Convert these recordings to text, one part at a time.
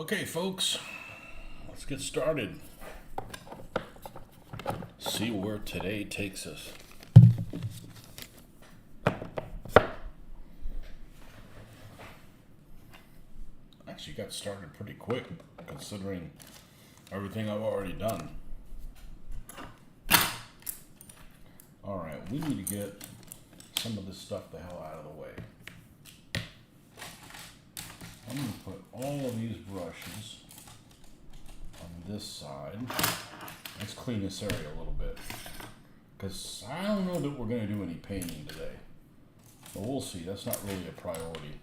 Okay, folks, let's get started. See where today takes us. Actually got started pretty quick considering everything I've already done. Alright, we need to get some of this stuff the hell out of the way. I'm going to put all of these brushes on this side. Let's clean this area a little bit, because I don't know that we're going to do any painting today. But we'll see. That's not really a priority.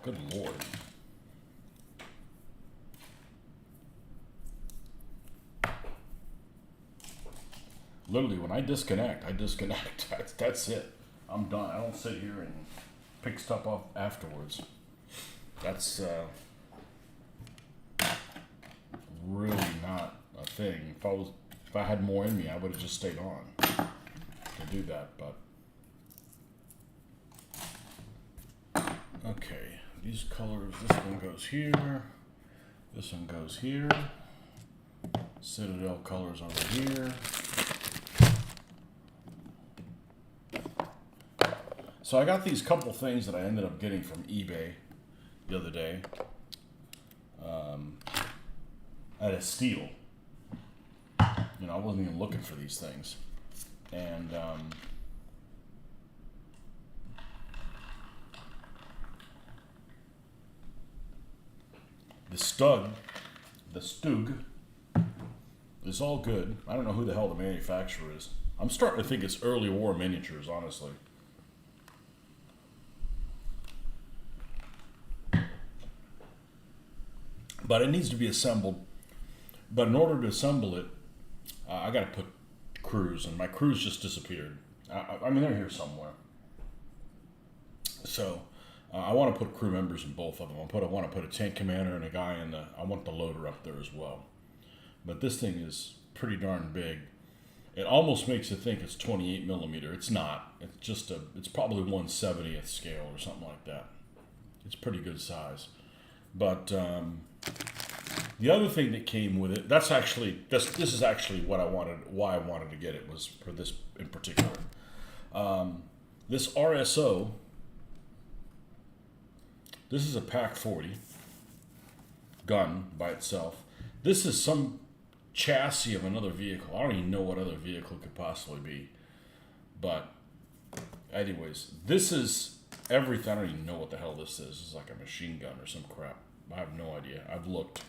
Good Lord. Literally, when I disconnect, I disconnect. That's it. I'm done. I don't sit here and pick stuff up afterwards. That's really not a thing. If I had more in me, I would have just stayed on to do that. But okay, these colors. This one goes here. This one goes here. Citadel colors over here. So I got these couple things that I ended up getting from eBay the other day at a steal. You know, I wasn't even looking for these things. And the Stug, is all good. I don't know who the hell the manufacturer is. I'm starting to think it's early war miniatures, honestly. But it needs to be assembled. But in order to assemble it, I got to put crews, and my crews just disappeared. I mean, they're here somewhere. So I want to put crew members in both of them. I want to put a tank commander and a guy in the. I want the loader up there as well. But this thing is pretty darn big. It almost makes you think it's 28 millimeter. It's not. It's just it's probably 1/70th scale or something like that. It's pretty good size. But the other thing that came with it, this is actually why I wanted to get it, was for this in particular. This RSO, this is a Pak 40 gun by itself. This is some chassis of another vehicle. I don't even know what other vehicle it could possibly be. But anyways, this is everything. I don't even know what the hell this is. This is like a machine gun or some crap. I have no idea. I've looked.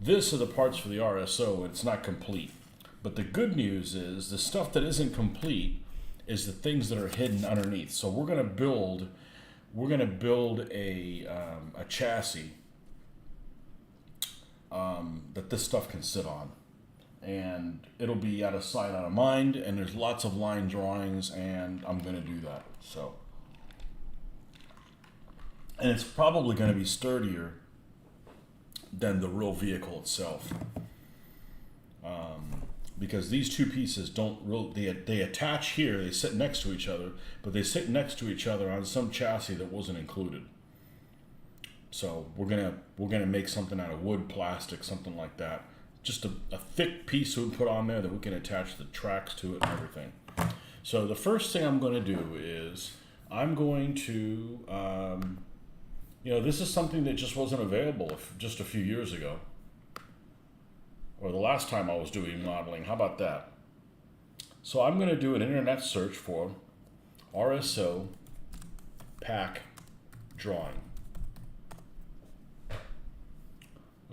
This are the parts for the RSO, and it's not complete. But the good news is the stuff that isn't complete is the things that are hidden underneath. So we're gonna build a chassis that this stuff can sit on, and it'll be out of sight, out of mind. And there's lots of line drawings, and I'm gonna do that. So. And it's probably going to be sturdier than the real vehicle itself, because these two pieces they attach here. They sit next to each other, but they sit next to each other on some chassis that wasn't included. So we're gonna make something out of wood, plastic, something like that. Just a thick piece we put on there that we can attach the tracks to it and everything. So the first thing I'm going to do is I'm going to this is something that just wasn't available just a few years ago. Or the last time I was doing modeling. How about that? So I'm going to do an internet search for RSO Pak drawing.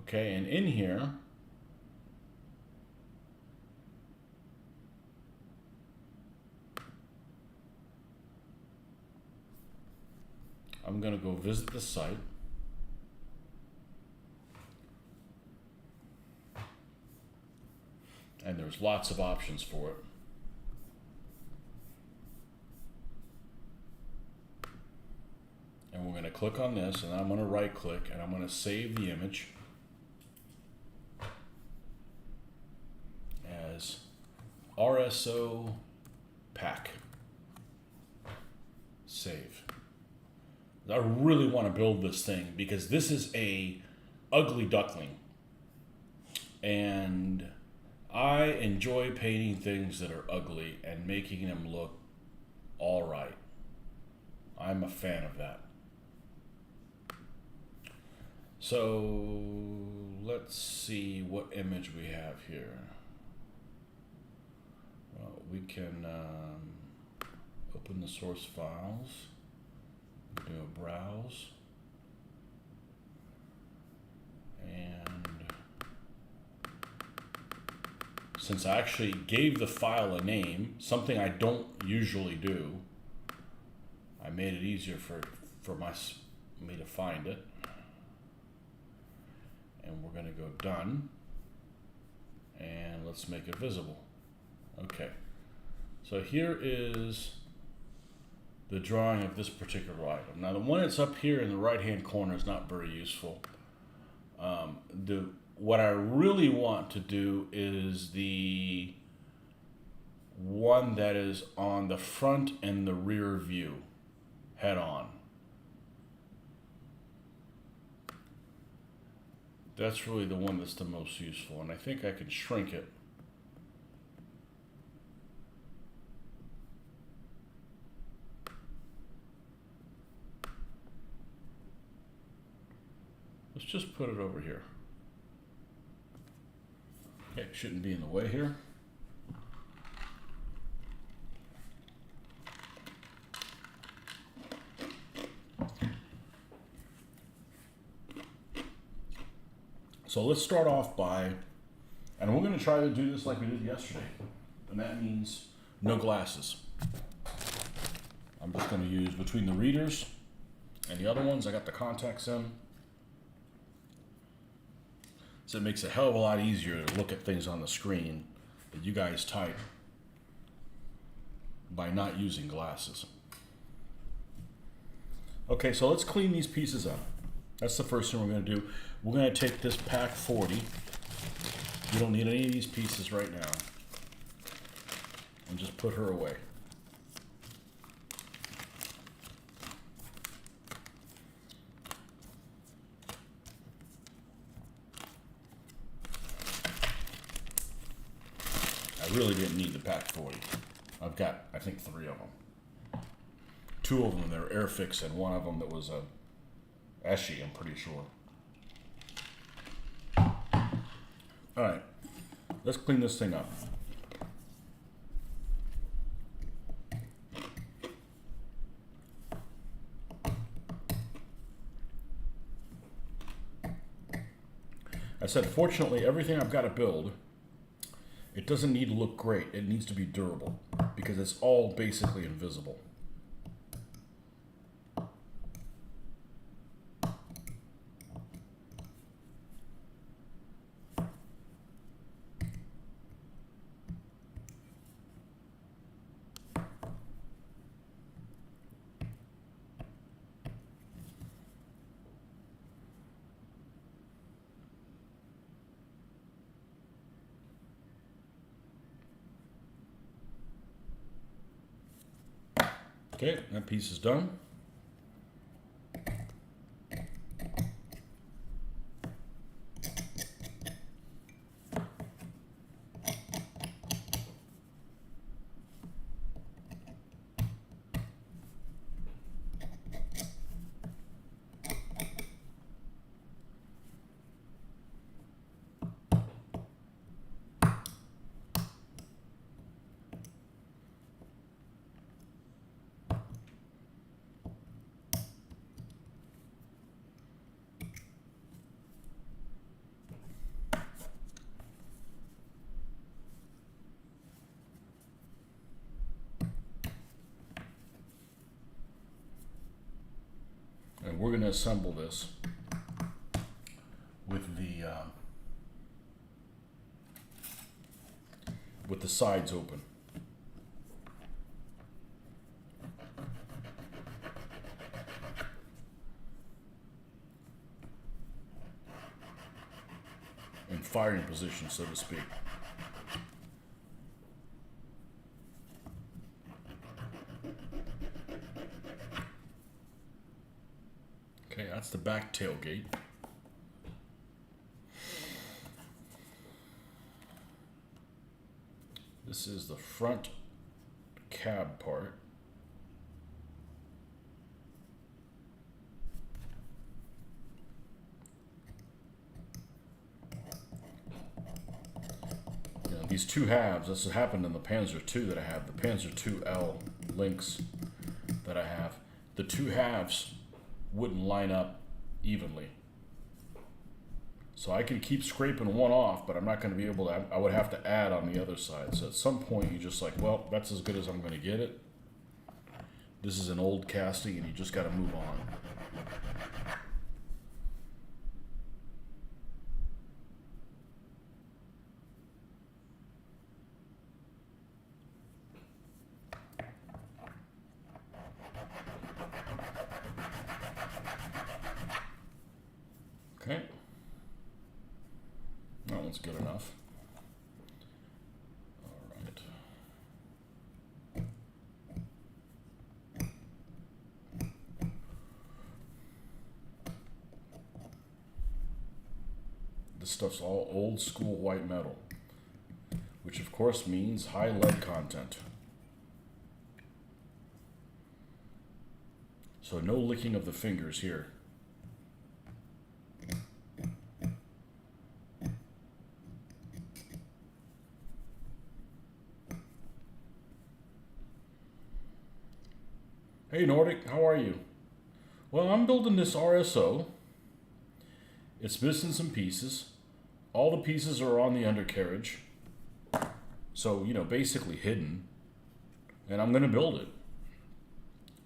Okay, and in here, I'm going to go visit the site. And there's lots of options for it. And we're going to click on this, and I'm going to right click, and I'm going to save the image as RSO Pak. Save. I really want to build this thing because this is a ugly duckling, and I enjoy painting things that are ugly and making them look all right. I'm a fan of that. So let's see what image we have here. Well, we can open the source files, do a browse, and since I actually gave the file a name, something I don't usually do, I made it easier for me to find it. And we're going to go done, and let's make it visible. Okay, so here is the drawing of this particular item. Now the one that's up here in the right hand corner is not very useful. What I really want to do is the one that is on the front and the rear view head on. That's really the one that's the most useful, and I think I can shrink it. Let's just put it over here. Okay, shouldn't be in the way here. So let's start off by, and we're going to try to do this like we did yesterday, and that means no glasses. I'm just going to use between the readers and the other ones, I got the contacts in. So it makes it a hell of a lot easier to look at things on the screen that you guys type by not using glasses. Okay, so let's clean these pieces up. That's the first thing we're going to do. We're going to take this Pak 40. We don't need any of these pieces right now. And just put her away. I really didn't need the Pak 40. I've got, I think, 3 of them. 2 of them, they're Airfix, and 1 of them that was a Eschi, I'm pretty sure. All right, let's clean this thing up. I said, fortunately, everything I've got to build, it doesn't need to look great. It needs to be durable because it's all basically invisible. Okay, that piece is done. And we're going to assemble this with the sides open. firing position, so to speak. Okay, that's the back tailgate. This is the front cab part. You know, these two halves, this has happened in the Panzer II that I have, the Panzer II-L links that I have. The two halves wouldn't line up evenly. So I can keep scraping one off, but I'm not going to be able to, I would have to add on the other side. So at some point you just like, well, that's as good as I'm going to get it. This is an old casting and you just got to move on. Okay. That one's good enough. All right. This stuff's all old school white metal, which of course means high lead content. So no licking of the fingers here. Hey Nordic, how are you? Well, I'm building this RSO. It's missing some pieces. All the pieces are on the undercarriage. So, you know, basically hidden. And I'm going to build it.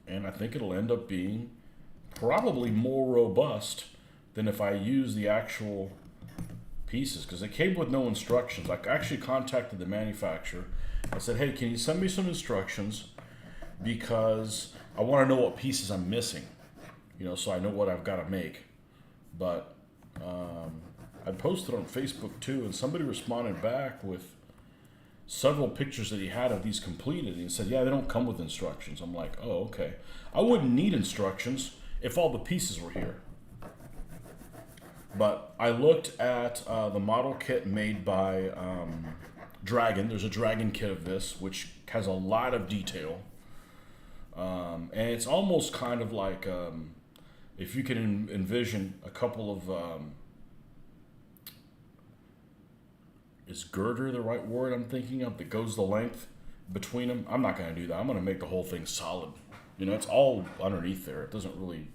And I think it'll end up being probably more robust than if I use the actual pieces. Because it came with no instructions. I actually contacted the manufacturer. I said, hey, can you send me some instructions? Because I want to know what pieces I'm missing, you know, so I know what I've got to make. But I posted on Facebook too, and somebody responded back with several pictures that he had of these completed. And he said, yeah, they don't come with instructions. I'm like, oh, okay. I wouldn't need instructions if all the pieces were here. But I looked at the model kit made by Dragon. There's a Dragon kit of this, which has a lot of detail. And it's almost kind of like, if you can envision a couple of, is girder the right word I'm thinking of, that goes the length between them? I'm not going to do that. I'm going to make the whole thing solid. You know, it's all underneath there. It doesn't really,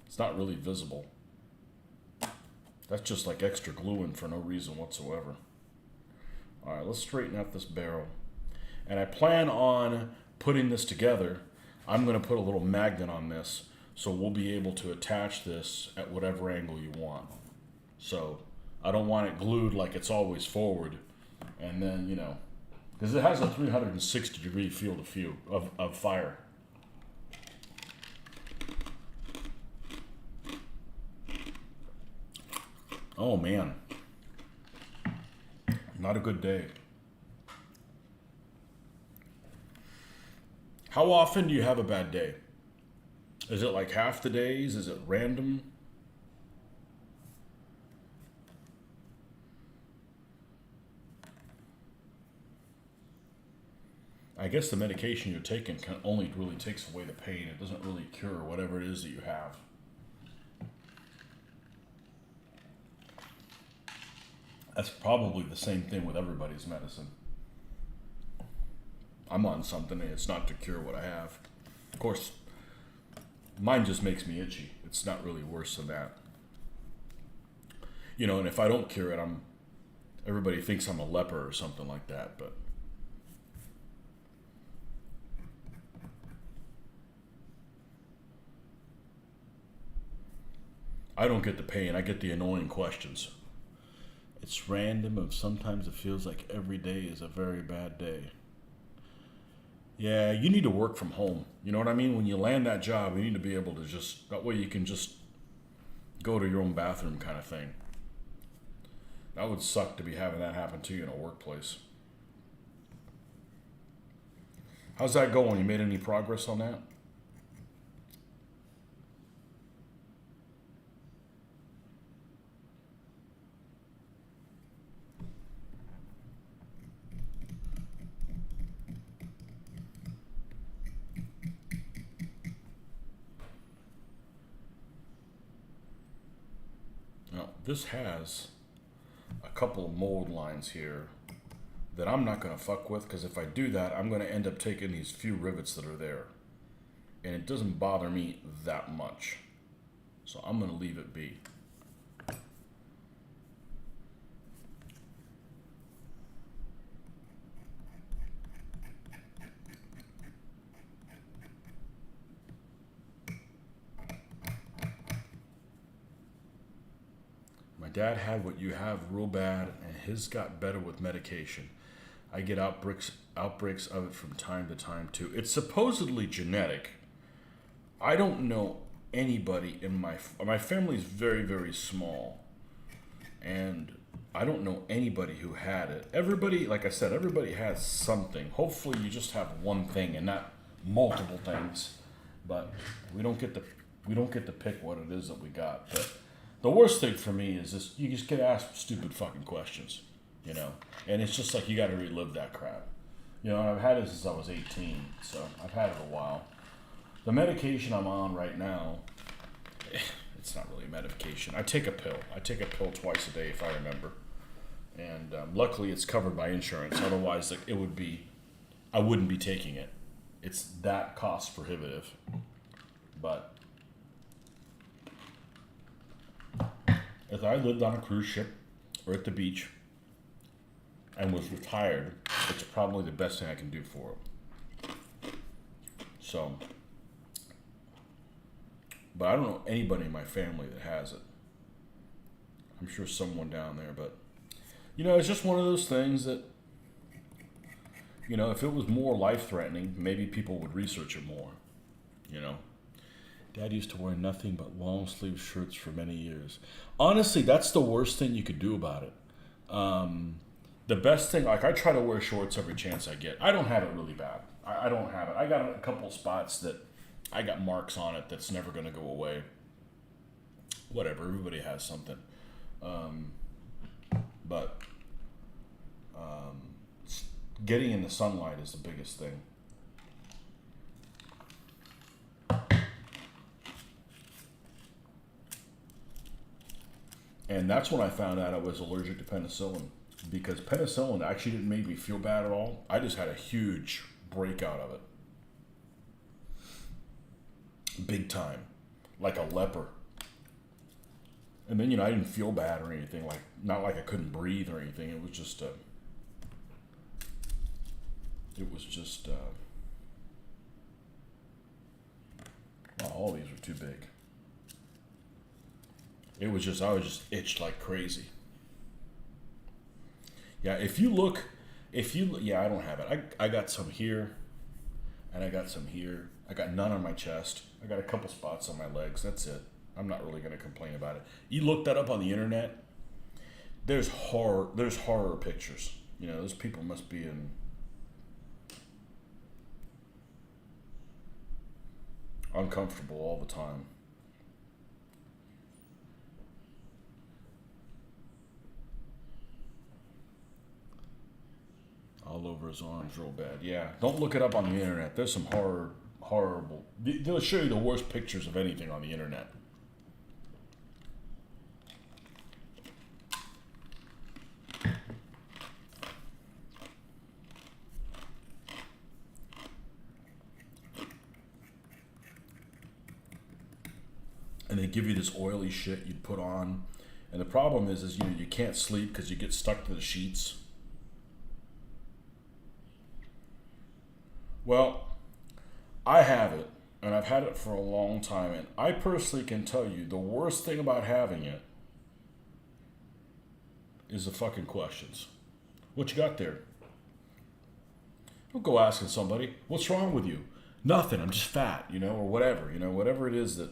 it's not really visible. That's just like extra gluing for no reason whatsoever. All right, let's straighten out this barrel. And I plan on putting this together. I'm going to put a little magnet on this, so we'll be able to attach this at whatever angle you want. So I don't want it glued like it's always forward, and then, you know, because it has a 360-degree field of view of fire. Oh man, not a good day. How often do you have a bad day? Is it like half the days? Is it random? I guess the medication you're taking only really takes away the pain. It doesn't really cure whatever it is that you have. That's probably the same thing with everybody's medicine. I'm on something and it's not to cure what I have. Of course, mine just makes me itchy. It's not really worse than that. You know, and if I don't cure it, everybody thinks I'm a leper or something like that, but I don't get the pain. I get the annoying questions. It's random, and sometimes it feels like every day is a very bad day. Yeah, you need to work from home. You know what I mean? When you land that job, you need to be able to that way you can just go to your own bathroom kind of thing. That would suck to be having that happen to you in a workplace. How's that going? You made any progress on that? Now, this has a couple of mold lines here that I'm not going to fuck with, because if I do that, I'm going to end up taking these few rivets that are there. And it doesn't bother me that much. So I'm going to leave it be. My dad had what you have real bad, and his got better with medication. I get outbreaks of it from time to time too. It's supposedly genetic. I don't know anybody in my family's very, very small, and I don't know anybody who had it. Everybody, like I said, everybody has something. Hopefully you just have one thing and not multiple things. But we don't get to pick what it is that we got. But the worst thing for me is this: you just get asked stupid fucking questions, you know, and it's just like you got to relive that crap. You know, and I've had it since I was 18, so I've had it a while. The medication I'm on right now, it's not really medication. I take a pill. I take a pill twice a day, if I remember. And luckily it's covered by insurance. Otherwise, I wouldn't be taking it. It's that cost prohibitive. But if I lived on a cruise ship or at the beach and was retired, it's probably the best thing I can do for it. So, but I don't know anybody in my family that has it. I'm sure someone down there, but you know, it's just one of those things that, you know, if it was more life-threatening, maybe people would research it more, you know. Dad used to wear nothing but long-sleeve shirts for many years. Honestly, that's the worst thing you could do about it. The best thing, like, I try to wear shorts every chance I get. I don't have it really bad. I don't have it. I got a couple of spots that I got marks on it that's never going to go away. Whatever, everybody has something. But getting in the sunlight is the biggest thing. And that's when I found out I was allergic to penicillin, because penicillin actually didn't make me feel bad at all. I just had a huge breakout of it. Big time. Like a leper. And then, you know, I didn't feel bad or anything. Like, not like I couldn't breathe or anything. It was just, well, all these were too big. I was just itched like crazy. Yeah, I don't have it. I got some here, and I got some here. I got none on my chest. I got a couple spots on my legs. That's it. I'm not really going to complain about it. You look that up on the internet, there's horror pictures. You know, those people must be in uncomfortable all the time. All over his arms real bad. Yeah, don't look it up on the internet. There's some horrible. They'll show you the worst pictures of anything on the internet. And they give you this oily shit you put on. And the problem is you can't sleep because you get stuck to the sheets. Well, I have it, and I've had it for a long time, and I personally can tell you the worst thing about having it is the fucking questions. What you got there? Don't go asking somebody, what's wrong with you? Nothing, I'm just fat, you know, or whatever, you know, whatever it is that...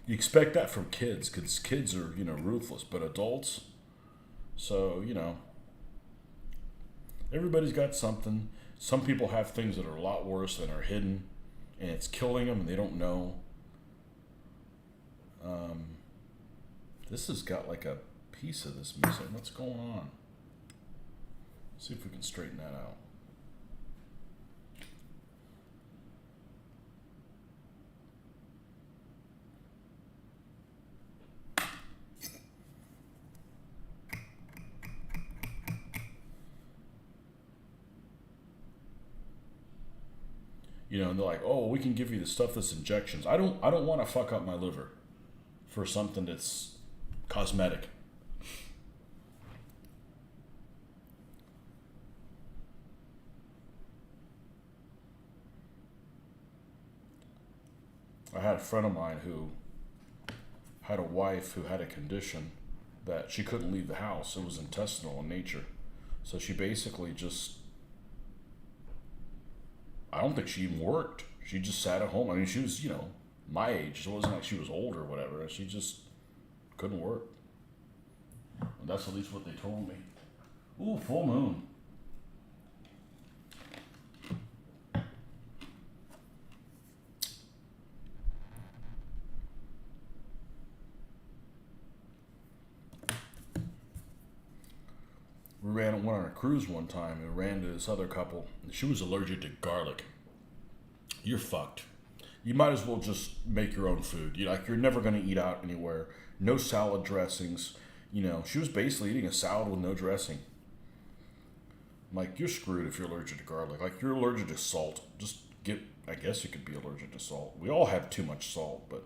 You expect that from kids, because kids are, ruthless, but adults, so, everybody's got something. Some people have things that are a lot worse than are hidden, and it's killing them, and they don't know. This has got like a piece of this missing. What's going on? See if we can straighten that out. And they're like, "Oh, we can give you the stuff that's injections." I don't want to fuck up my liver for something that's cosmetic. I had a friend of mine who had a wife who had a condition that she couldn't leave the house. It was intestinal in nature. So she basically just, I don't think she even worked. She just sat at home. I mean, she was, my age. It wasn't like she was older or whatever. She just couldn't work. And that's at least what they told me. Ooh, full moon. We went on a cruise one time and ran into this other couple. She was allergic to garlic. You're fucked. You might as well just make your own food. You're never going to eat out anywhere. No salad dressings. She was basically eating a salad with no dressing. I'm like, you're screwed if you're allergic to garlic. Like, you're allergic to salt. I guess you could be allergic to salt. We all have too much salt, but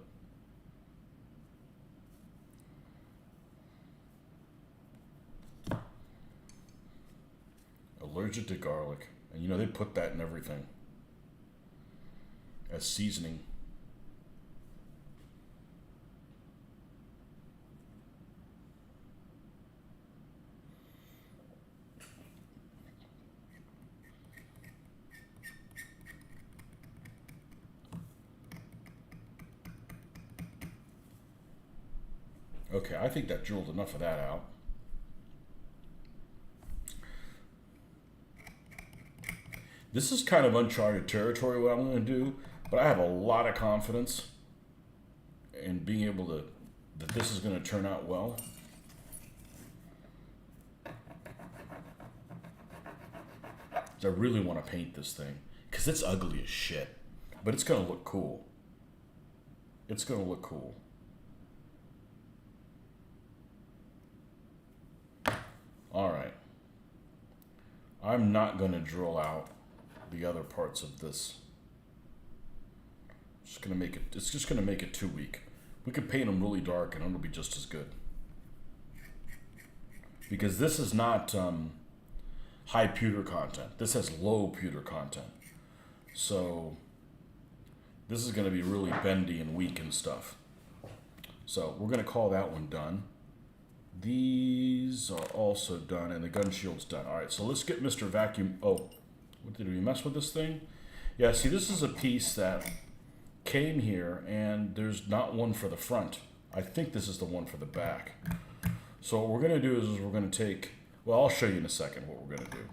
allergic to garlic. And they put that in everything as seasoning. Okay, I think that drilled enough of that out. This is kind of uncharted territory, what I'm going to do, but I have a lot of confidence in being able that this is going to turn out well. I really want to paint this thing, because it's ugly as shit, but it's going to look cool. It's going to look cool. All right. I'm not going to drill out the other parts of this. It's just going to make it too weak. We could paint them really dark and it'll be just as good. Because this is not high pewter content. This has low pewter content. So this is going to be really bendy and weak and stuff. So we're going to call that one done. These are also done, and the gun shield's done. All right, so let's get Mr. Vacuum. Oh, what did we mess with this thing? Yeah, see, this is a piece that came here, and there's not one for the front. I think this is the one for the back. So what we're going to do is we're going to take, well, I'll show you in a second what we're going to do.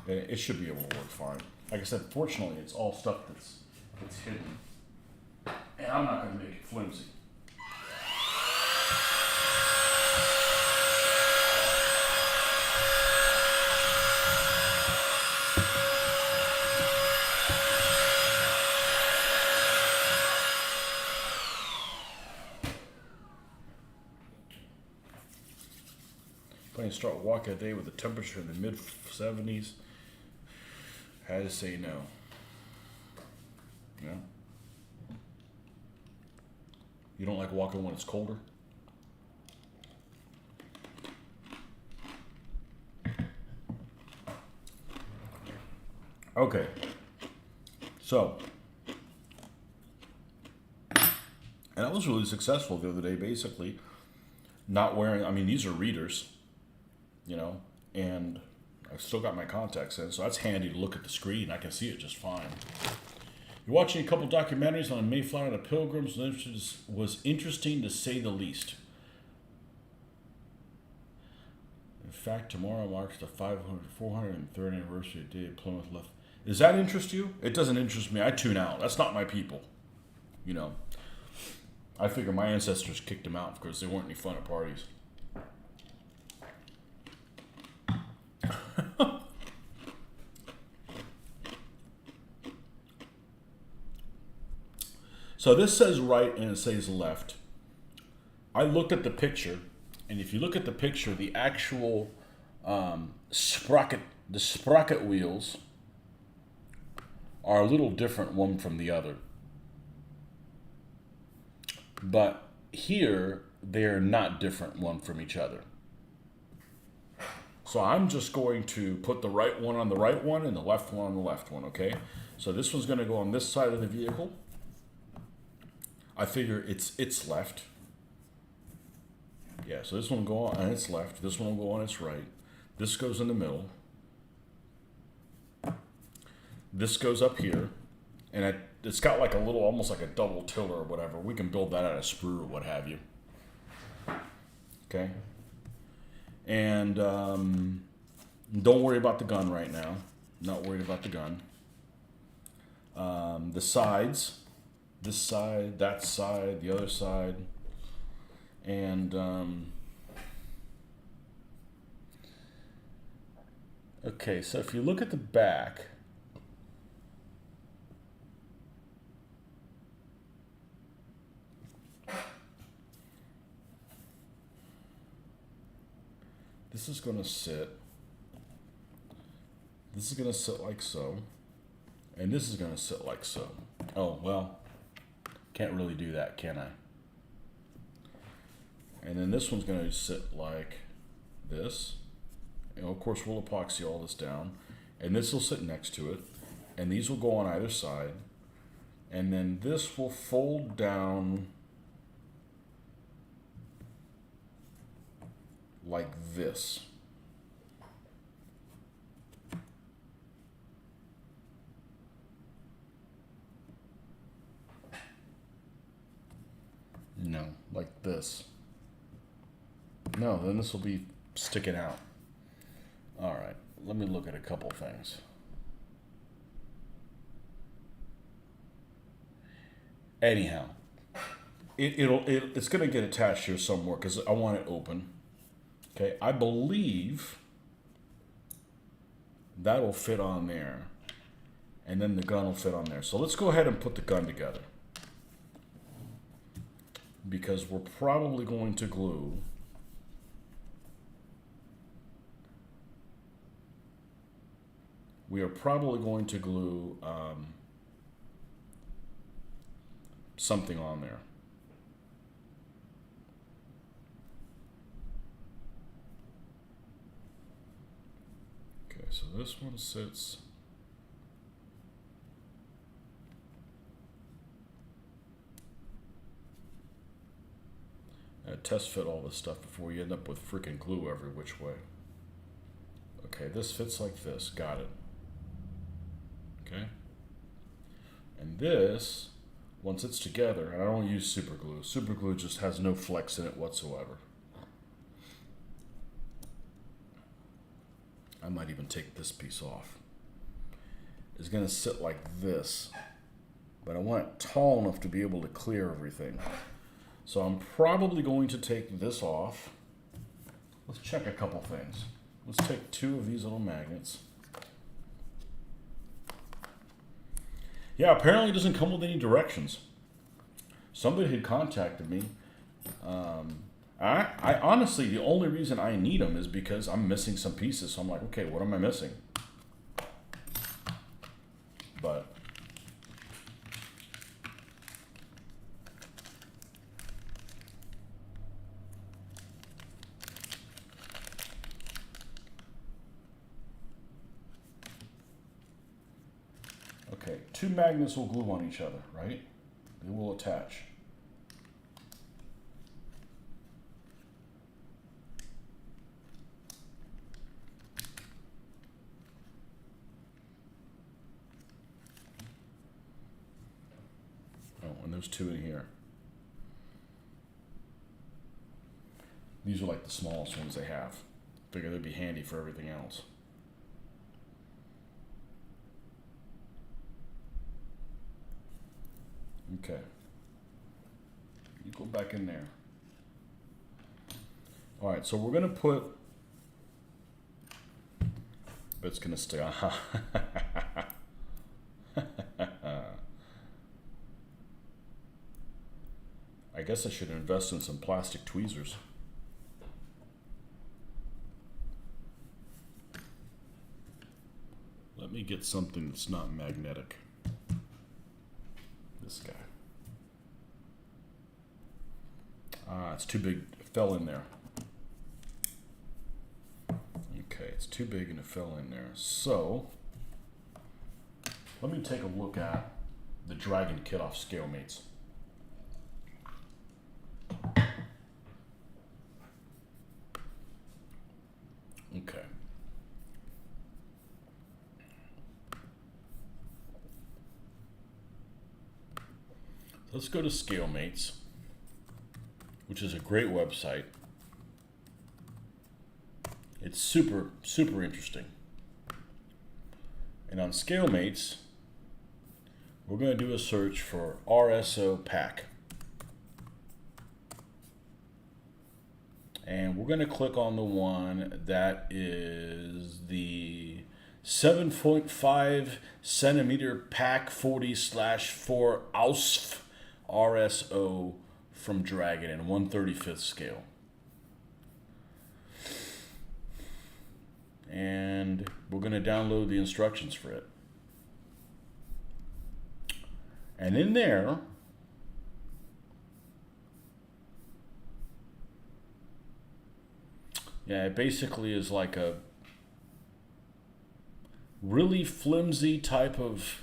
And it should be able to work fine. Like I said, fortunately, it's all stuff that's hidden. And I'm not going to make it flimsy. Planning to start walking a day with a temperature in the mid 70s. Had to say no. Yeah. You don't like walking when it's colder? Okay. So, and I was really successful the other day, basically. Not wearing, I mean, these are readers, and I've still got my contacts in, so that's handy to look at the screen. I can see it just fine. You're watching a couple documentaries on Mayflower and the Pilgrims. Was interesting to say the least. In fact, tomorrow marks the 403rd anniversary of the day of Plymouth left. Does that interest you? It doesn't interest me. I tune out. That's not my people. You know, I figure my ancestors kicked them out because they weren't any fun at parties. So this says right and it says left. I looked at the picture, and if you look at the picture, the actual sprocket wheels are a little different one from the other. But here, they're not different one from each other. So I'm just going to put the right one on the right one and the left one on the left one, okay? So this one's going to go on this side of the vehicle. I figure it's left. Yeah, so this one will go on its left. This one will go on its right. This goes in the middle. This goes up here. And it's got like a little, almost like a double tiller or whatever. We can build that out of sprue or what have you. Okay? And don't worry about the gun right now. Not worried about the gun. The sides. This side, that side, the other side. And okay, so if you look at the back, this is going to sit. This is going to sit like so. And this is going to sit like so. Oh, well, can't really do that, can I? And then this one's going to sit like this. And of course, we'll epoxy all this down. And this will sit next to it. And these will go on either side. And then this will fold down like this. No, like this. No, then this will be sticking out. All right, let me look at a couple things. Anyhow, it's going to get attached here somewhere because I want it open. Okay, I believe that will fit on there, and then the gun will fit on there. So let's go ahead and put the gun together, because we're probably going to glue something on there. Okay, so this one sits test fit all this stuff before you end up with freaking glue every which way. Okay, this fits like this. Got it. Okay. And this, once it's together, and I don't use super glue. Super glue just has no flex in it whatsoever. I might even take this piece off. It's going to sit like this, but I want it tall enough to be able to clear everything. So I'm probably going to take this off. Let's check a couple things. Let's take 2 of these little magnets. Yeah, apparently it doesn't come with any directions. Somebody had contacted me. I honestly, the only reason I need them is because I'm missing some pieces. So I'm like, okay, what am I missing? But okay, 2 magnets will glue on each other, right? They will attach. There's 2 in here. These are like the smallest ones they have. Figure they'd be handy for everything else. Okay. You go back in there. All right, so we're gonna put, but it's gonna stay on. I guess I should invest in some plastic tweezers. Let me get something that's not magnetic. This guy. Ah, it's too big. It fell in there. Okay, it's too big and it fell in there. So, let me take a look at the Dragon kit off ScaleMates. Okay. Let's go to ScaleMates, which is a great website. It's super, super interesting. And on ScaleMates, we're going to do a search for RSO Pak. And we're going to click on the one that is the 7.5 centimeter Pak 40/4 Ausf RSO from Dragon in 1/35 scale. And we're going to download the instructions for it. And in there, yeah, it basically is like a really flimsy type of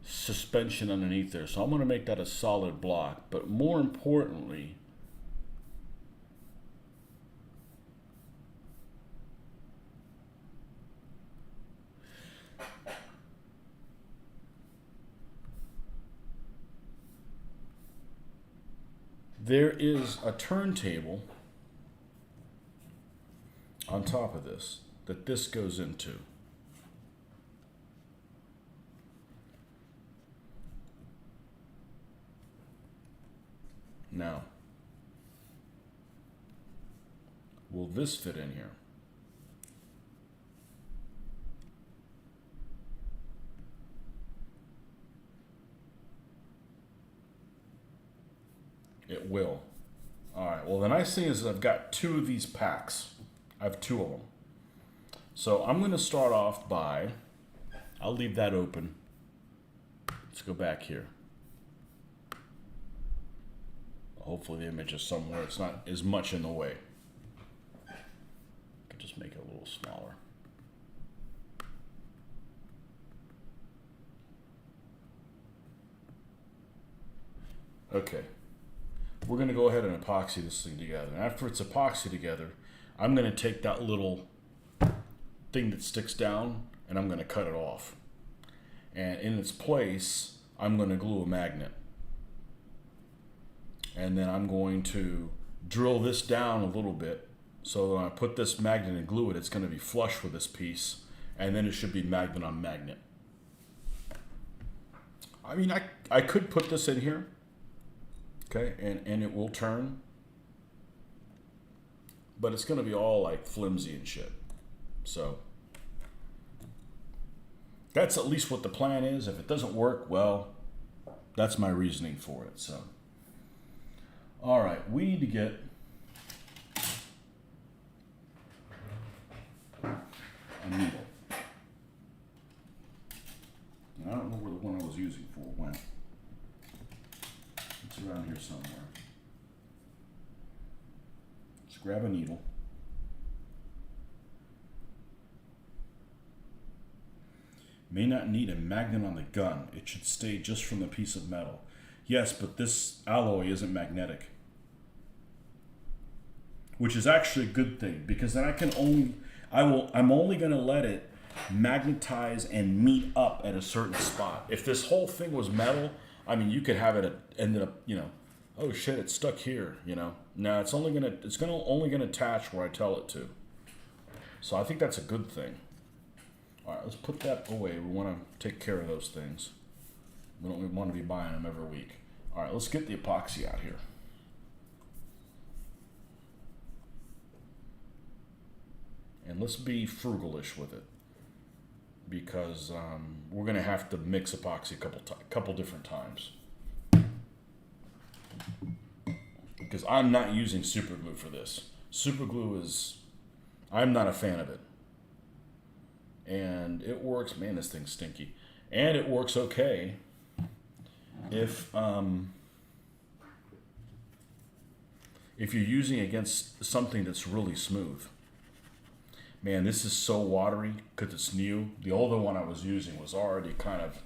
suspension underneath there. So I'm going to make that a solid block. But more importantly, there is a turntable on top of this that this goes into. Now, will this fit in here? It will. All right, well, the nice thing is I've got 2 of these packs. I have 2 of them. So I'm going to start off by, I'll leave that open. Let's go back here. Hopefully the image is somewhere it's not as much in the way. I could just make it a little smaller. Okay. We're going to go ahead and epoxy this thing together. And after it's epoxy together, I'm going to take that little thing that sticks down and I'm going to cut it off. And in its place, I'm going to glue a magnet. And then I'm going to drill this down a little bit so that when I put this magnet and glue it, it's going to be flush with this piece. And then it should be magnet on magnet. I mean, I could put this in here. Okay, and it will turn. But it's going to be all like flimsy and shit. So that's at least what the plan is. If it doesn't work, well, that's my reasoning for it. So, all right, we need to get a needle. And I don't know where the one I was using for went. It's around here somewhere. Let's grab a needle. May not need a magnet on the gun. It should stay just from the piece of metal. Yes, but this alloy isn't magnetic. Which is actually a good thing, because then I'm only going to let it magnetize and meet up at a certain spot. If this whole thing was metal, I mean, you could have it ended up, oh shit, it's stuck here, No, it's only gonna attach where I tell it to. So I think that's a good thing. All right, let's put that away. We want to take care of those things. We don't want to be buying them every week. All right, let's get the epoxy out here. And let's be frugalish with it, because we're going to have to mix epoxy a couple different times. Because I'm not using super glue for this. Super glue I'm not a fan of it. And it works, man, this thing's stinky. And it works okay if you're using against something that's really smooth. Man, this is so watery because it's new. The older one I was using was already kind of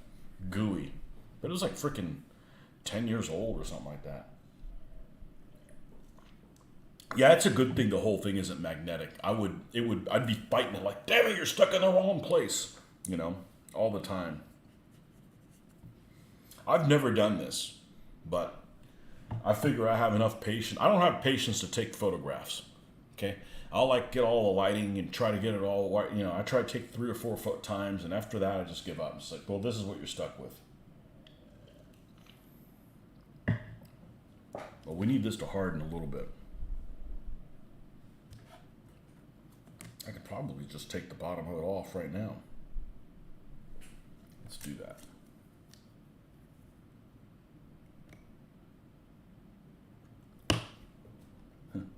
gooey. But it was like freaking 10 years old or something like that. Yeah, it's a good thing the whole thing isn't magnetic. I'd be fighting it like, damn it, you're stuck in the wrong place, all the time. I've never done this, but I figure I have enough patience. I don't have patience to take photographs, okay? I'll get all the lighting and try to get it all, I try to take 3 or 4 times, and after that I just give up. It's like, well, this is what you're stuck with. But we need this to harden a little bit. I could probably just take the bottom of it off right now. Let's do that.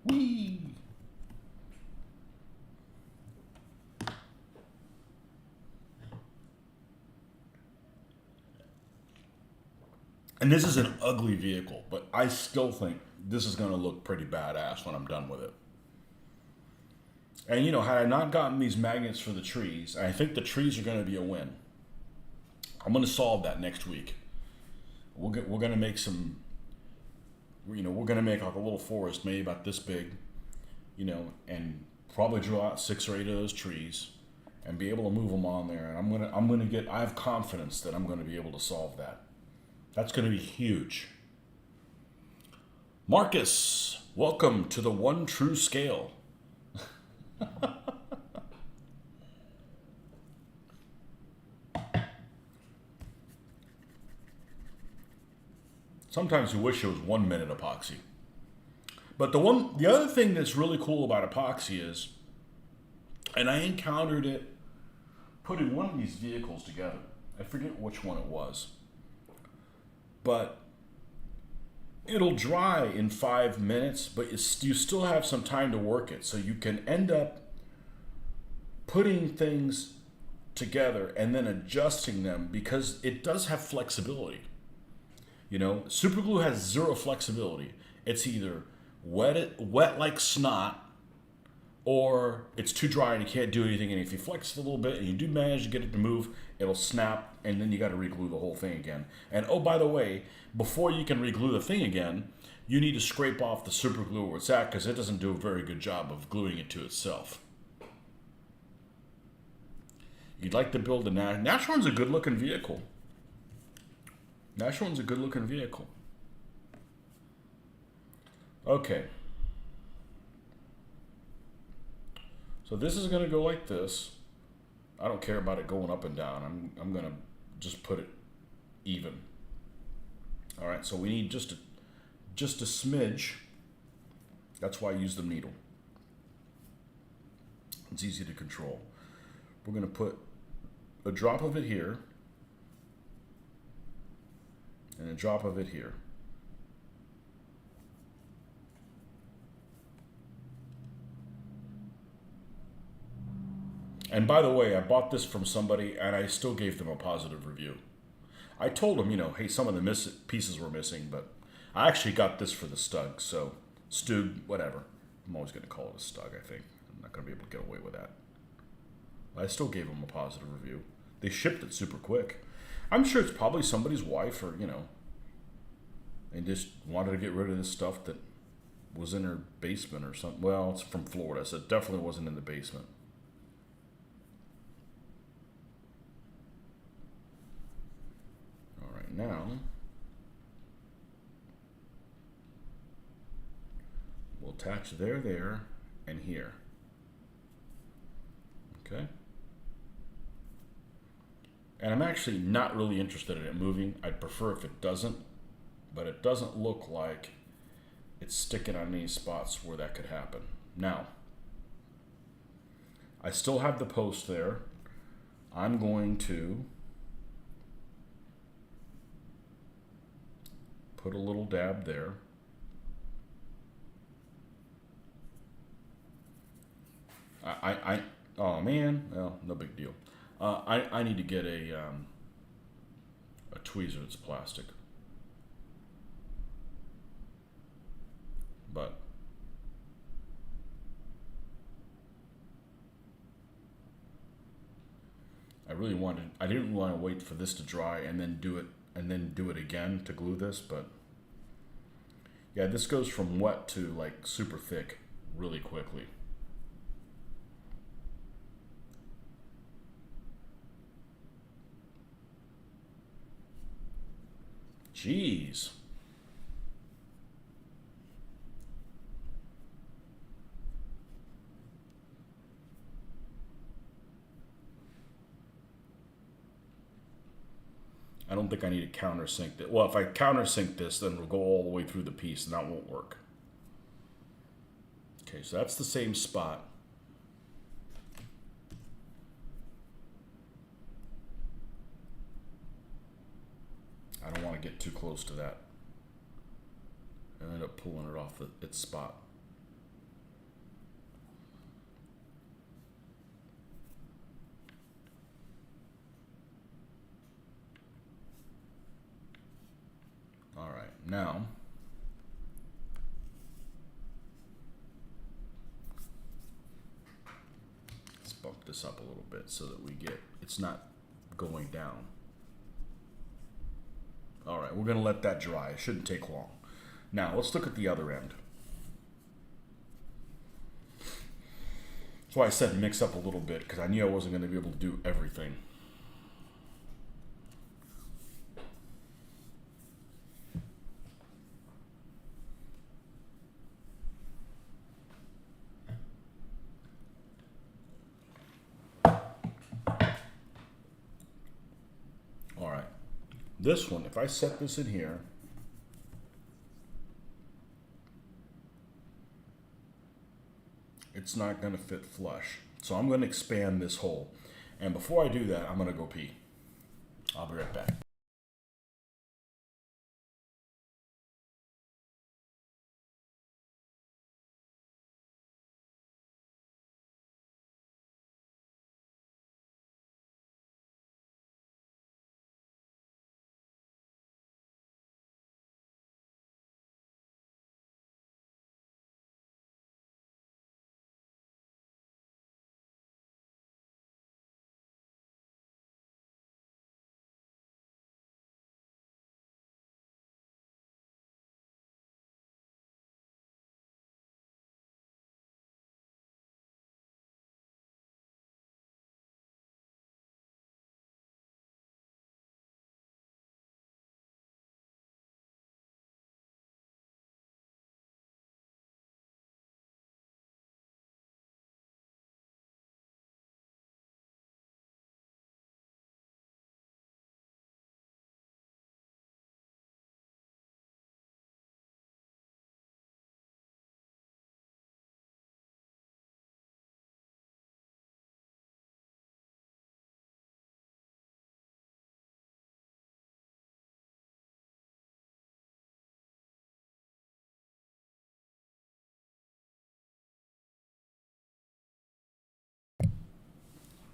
Whee! And this is an ugly vehicle, but I still think this is going to look pretty badass when I'm done with it. And had I not gotten these magnets for the trees, I think the trees are going to be a win. I'm going to solve that next week. We're going to make some, we're going to make like a little forest maybe about this big, and probably draw out 6 or 8 of those trees and be able to move them on there. And I have confidence that I'm going to be able to solve that. That's going to be huge. Marcus, welcome to the One True Scale. Sometimes you wish it was 1 minute epoxy. But the other thing that's really cool about epoxy is, and I encountered it putting one of these vehicles together. I forget which one it was. But it'll dry in 5 minutes, but you still have some time to work it. So you can end up putting things together and then adjusting them, because it does have flexibility. Super glue has 0 flexibility. It's either wet like snot, or it's too dry and you can't do anything. And if you flex it a little bit and you do manage to get it to move, it'll snap, and then you got to reglue the whole thing again. And oh, by the way, before you can reglue the thing again, you need to scrape off the super glue where it's at, because it doesn't do a very good job of gluing it to itself. You'd like to build a Nashorn's a good looking vehicle. Nashorn's a good looking vehicle. Okay. So this is going to go like this. I don't care about it going up and down. I'm going to just put it even. All right, so we need just a smidge. That's why I use the needle. It's easy to control. We're going to put a drop of it here and a drop of it here. And by the way, I bought this from somebody and I still gave them a positive review. I told them, hey, some of the pieces were missing, but I actually got this for the Stug, so Stug, whatever. I'm always going to call it a Stug, I think. I'm not going to be able to get away with that. But I still gave them a positive review. They shipped it super quick. I'm sure it's probably somebody's wife, or, they just wanted to get rid of this stuff that was in her basement or something. Well, it's from Florida, so it definitely wasn't in the basement. All right, now will attach there, and here. Okay. And I'm actually not really interested in it moving. I'd prefer if it doesn't, but it doesn't look like it's sticking on any spots where that could happen. Now, I still have the post there. I'm going to put a little dab there. Oh man, well, no big deal. I need to get a tweezer that's plastic. But I didn't want to wait for this to dry and then do it again to glue this, but yeah, this goes from wet to like super thick really quickly. Jeez. I don't think I need to countersink it. Well, if I countersink this, then we'll go all the way through the piece, and that won't work. Okay, so that's the same spot. I don't want to get too close to that. I end up pulling it off its spot. All right, now let's bump this up a little bit so that it's not going down. All right, we're gonna let that dry. It shouldn't take long. Now let's look at the other end. That's why I said mix up a little bit, because I knew I wasn't gonna be able to do everything. This one, if I set this in here, it's not going to fit flush. So I'm going to expand this hole. And before I do that, I'm going to go pee. I'll be right back.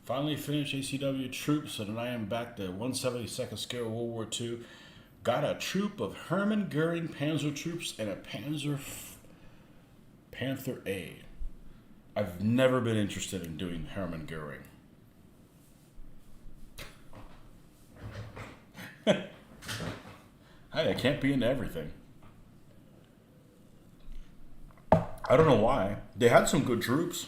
Finally finished ACW troops, and I am back to 172nd Scale World War II. Got a troop of Hermann Goering Panzer troops and a Panther A. I've never been interested in doing Hermann Goering. Hey, I can't be into everything. I don't know why. They had some good troops.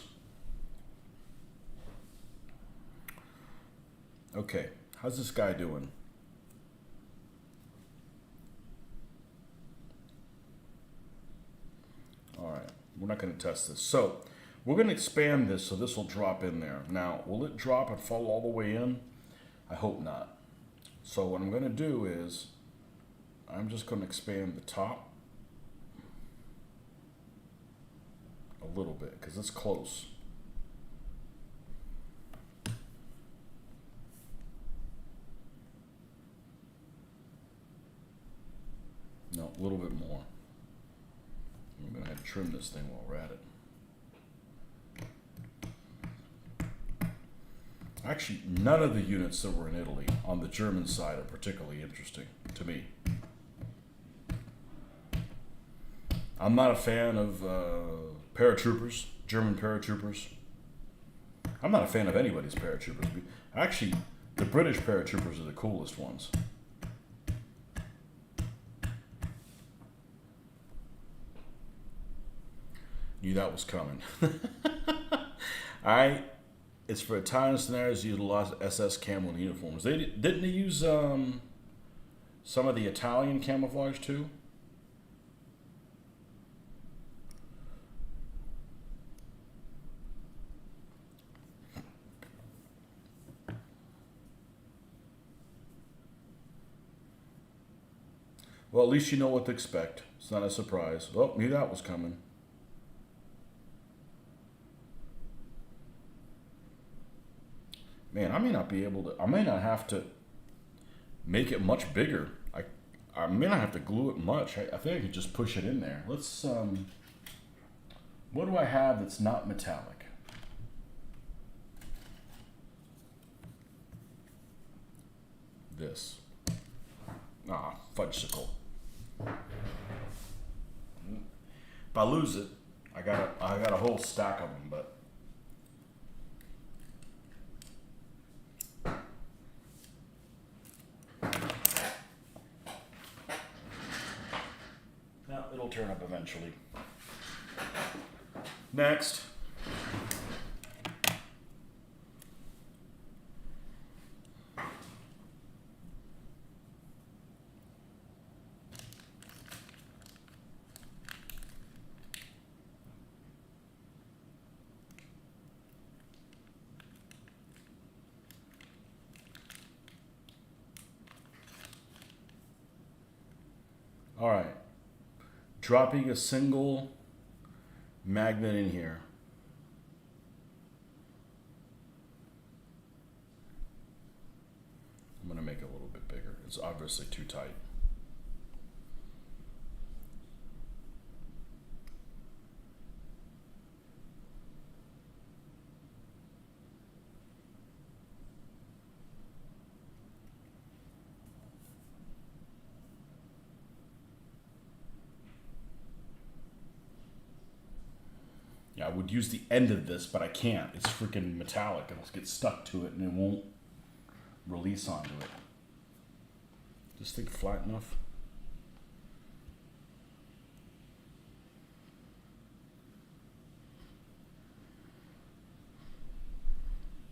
Okay, how's this guy doing? All right, We're not going to test this. So we're going to expand this so this will drop in there. Now, will it drop and fall all the way in? I hope not. So what I'm going to do is I'm just going to expand the top a little bit because it's close. No, a little bit more. I'm going to have to trim this thing while we're at it. Actually, none of the units that were in Italy on the German side are particularly interesting to me. I'm not a fan of paratroopers, German paratroopers. I'm not a fan of anybody's paratroopers. Actually, the British paratroopers are the coolest ones. Knew that was coming. It's for Italian scenarios use a lot of SS camo uniforms. Didn't they use some of the Italian camouflage too? Well, at least you know what to expect. It's not a surprise. Oh, knew that was coming. Man, I may not be able to, I may not have to make it much bigger. I may not have to glue it much. I think I could just push it in there. Let's, what do I have that's not metallic? This. Ah, fudgesicle. If I lose it, I got a whole stack of them, but. It'll turn up eventually. Next. All right. Dropping a single magnet in here. I'm going to make it a little bit bigger. It's obviously too tight. I would use the end of this, but I can't. It's freaking metallic. It'll get stuck to it and it won't release onto it. Just think flat enough.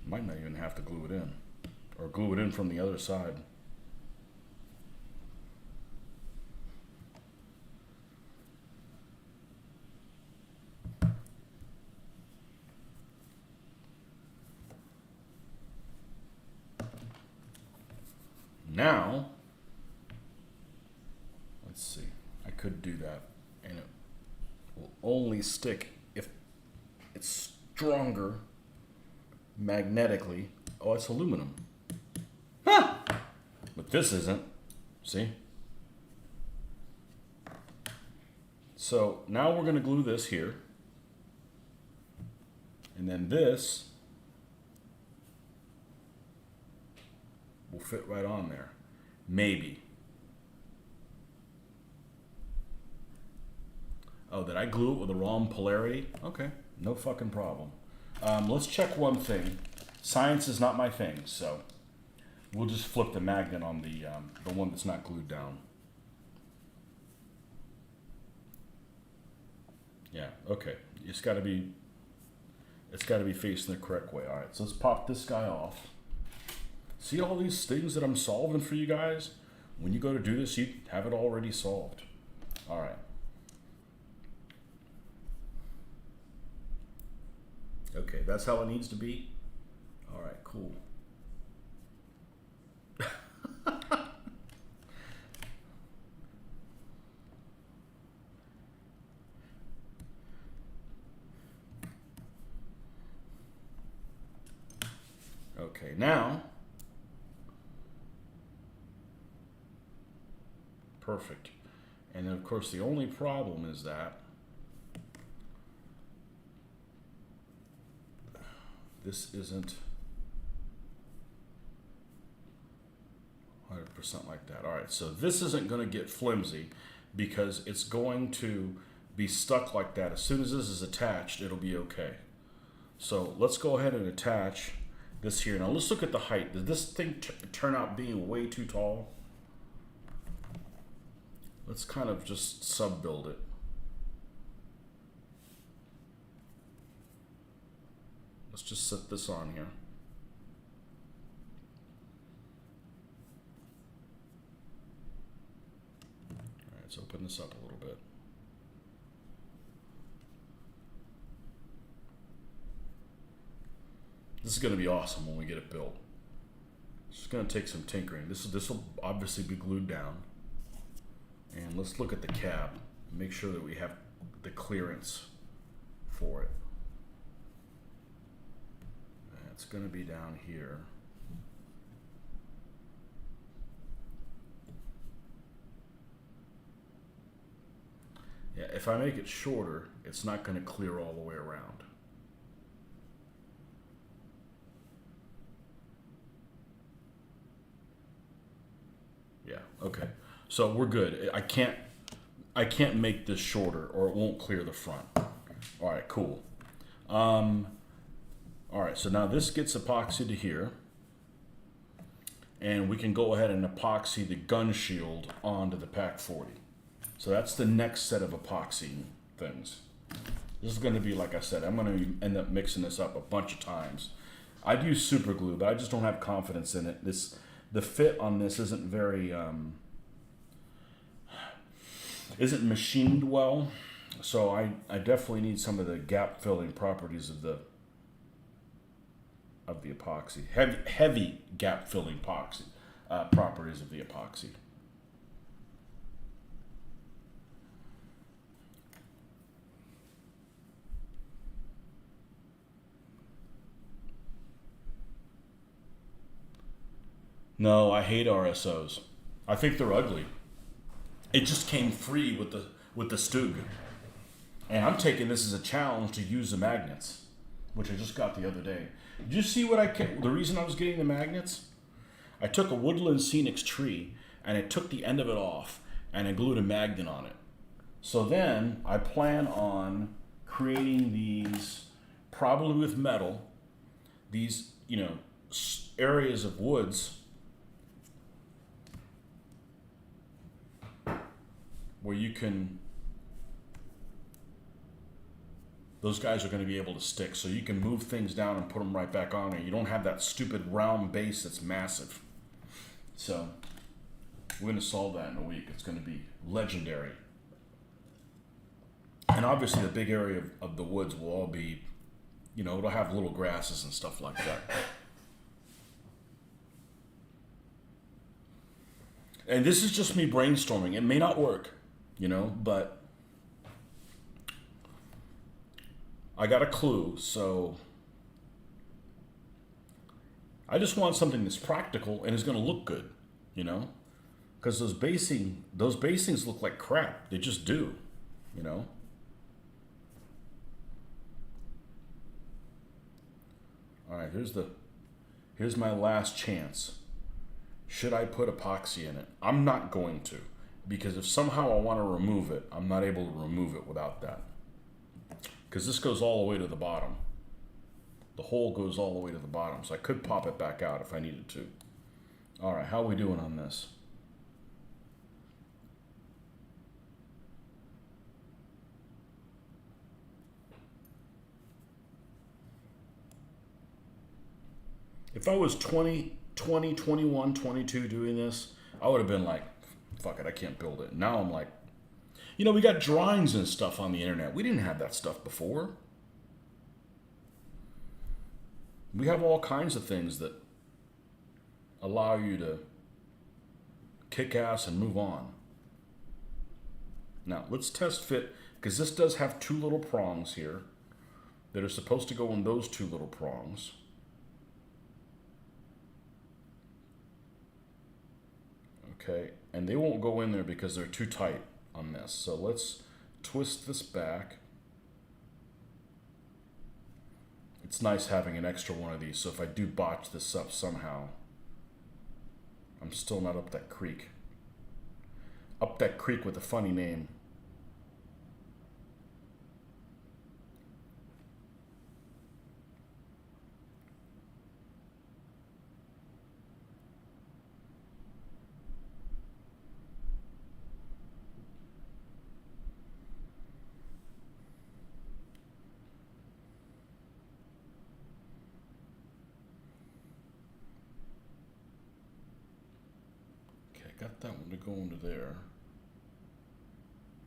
Might not even have to glue it in. Or glue it in from the other side. Now, let's see, I could do that and it will only stick if it's stronger magnetically. Oh, it's aluminum. Huh! But this isn't, see? So now we're gonna glue this here. And then this will fit right on there. Maybe. Oh, did I glue it with the wrong polarity? Okay, no fucking problem. Let's check one thing. Science is not my thing, so we'll just flip the magnet on the one that's not glued down. Yeah, okay. It's gotta be facing the correct way. All right, so let's pop this guy off. See all these things that I'm solving for you guys? When you go to do this, you have it already solved. All right. Okay, that's how it needs to be. All right, cool. Okay, now, perfect. And then of course the only problem is that this isn't 100% like that. All right, so this isn't going to get flimsy because it's going to be stuck like that. As soon as this is attached, it'll be okay. So let's go ahead and attach this here. Now let's look at the height. Did this thing turn out being way too tall? Let's kind of just sub-build it. Let's just set this on here. All right, let's open this up a little bit. This is going to be awesome when we get it built. It's going to take some tinkering. This will obviously be glued down. And let's look at the cab. Make sure that we have the clearance for it. It's going to be down here. Yeah, if I make it shorter, it's not going to clear all the way around. Yeah, okay. So we're good. I can't make this shorter or it won't clear the front. All right, cool. All right, so now this gets epoxy to here. And we can go ahead and epoxy the gun shield onto the Pak 40. So that's the next set of epoxy things. This is going to be, like I said, I'm going to end up mixing this up a bunch of times. I'd use super glue, but I just don't have confidence in it. The fit on this isn't very, isn't machined well. So I definitely need some of the gap filling properties of the epoxy. Heavy gap filling epoxy properties of the epoxy. No, I hate RSOs. I think they're ugly. It just came free with the Stug. And I'm taking this as a challenge to use the magnets, which I just got the other day. Did you see the reason I was getting the magnets? I took a woodland scenics tree and I took the end of it off and I glued a magnet on it. So then I plan on creating these, probably with metal, these, areas of woods where you can, those guys are going to be able to stick, so you can move things down and put them right back on there. You don't have that stupid round base that's massive. So we're going to solve that in a week. It's going to be legendary. And obviously the big area of the woods will all be, it'll have little grasses and stuff like that. And this is just me brainstorming. It may not work, but I got a clue, so I just want something that's practical and is going to look good, because those basings look like crap. They just do, All right, here's my last chance. Should I put epoxy in it? I'm not going to, because if somehow I want to remove it, I'm not able to remove it without that. Because this goes all the way to the bottom. The hole goes all the way to the bottom, so I could pop it back out if I needed to. All right, how are we doing on this? If I was 20, 21, 22 doing this, I would have been like, fuck it, I can't build it. Now I'm like, we got drawings and stuff on the internet. We didn't have that stuff before. We have all kinds of things that allow you to kick ass and move on. Now, let's test fit, because this does have two little prongs here that are supposed to go in those two little prongs. Okay, and they won't go in there because they're too tight on this. So let's twist this back. It's nice having an extra one of these, so if I do botch this up somehow, I'm still not up that creek. Up that creek with a funny name. Got that one to go into there.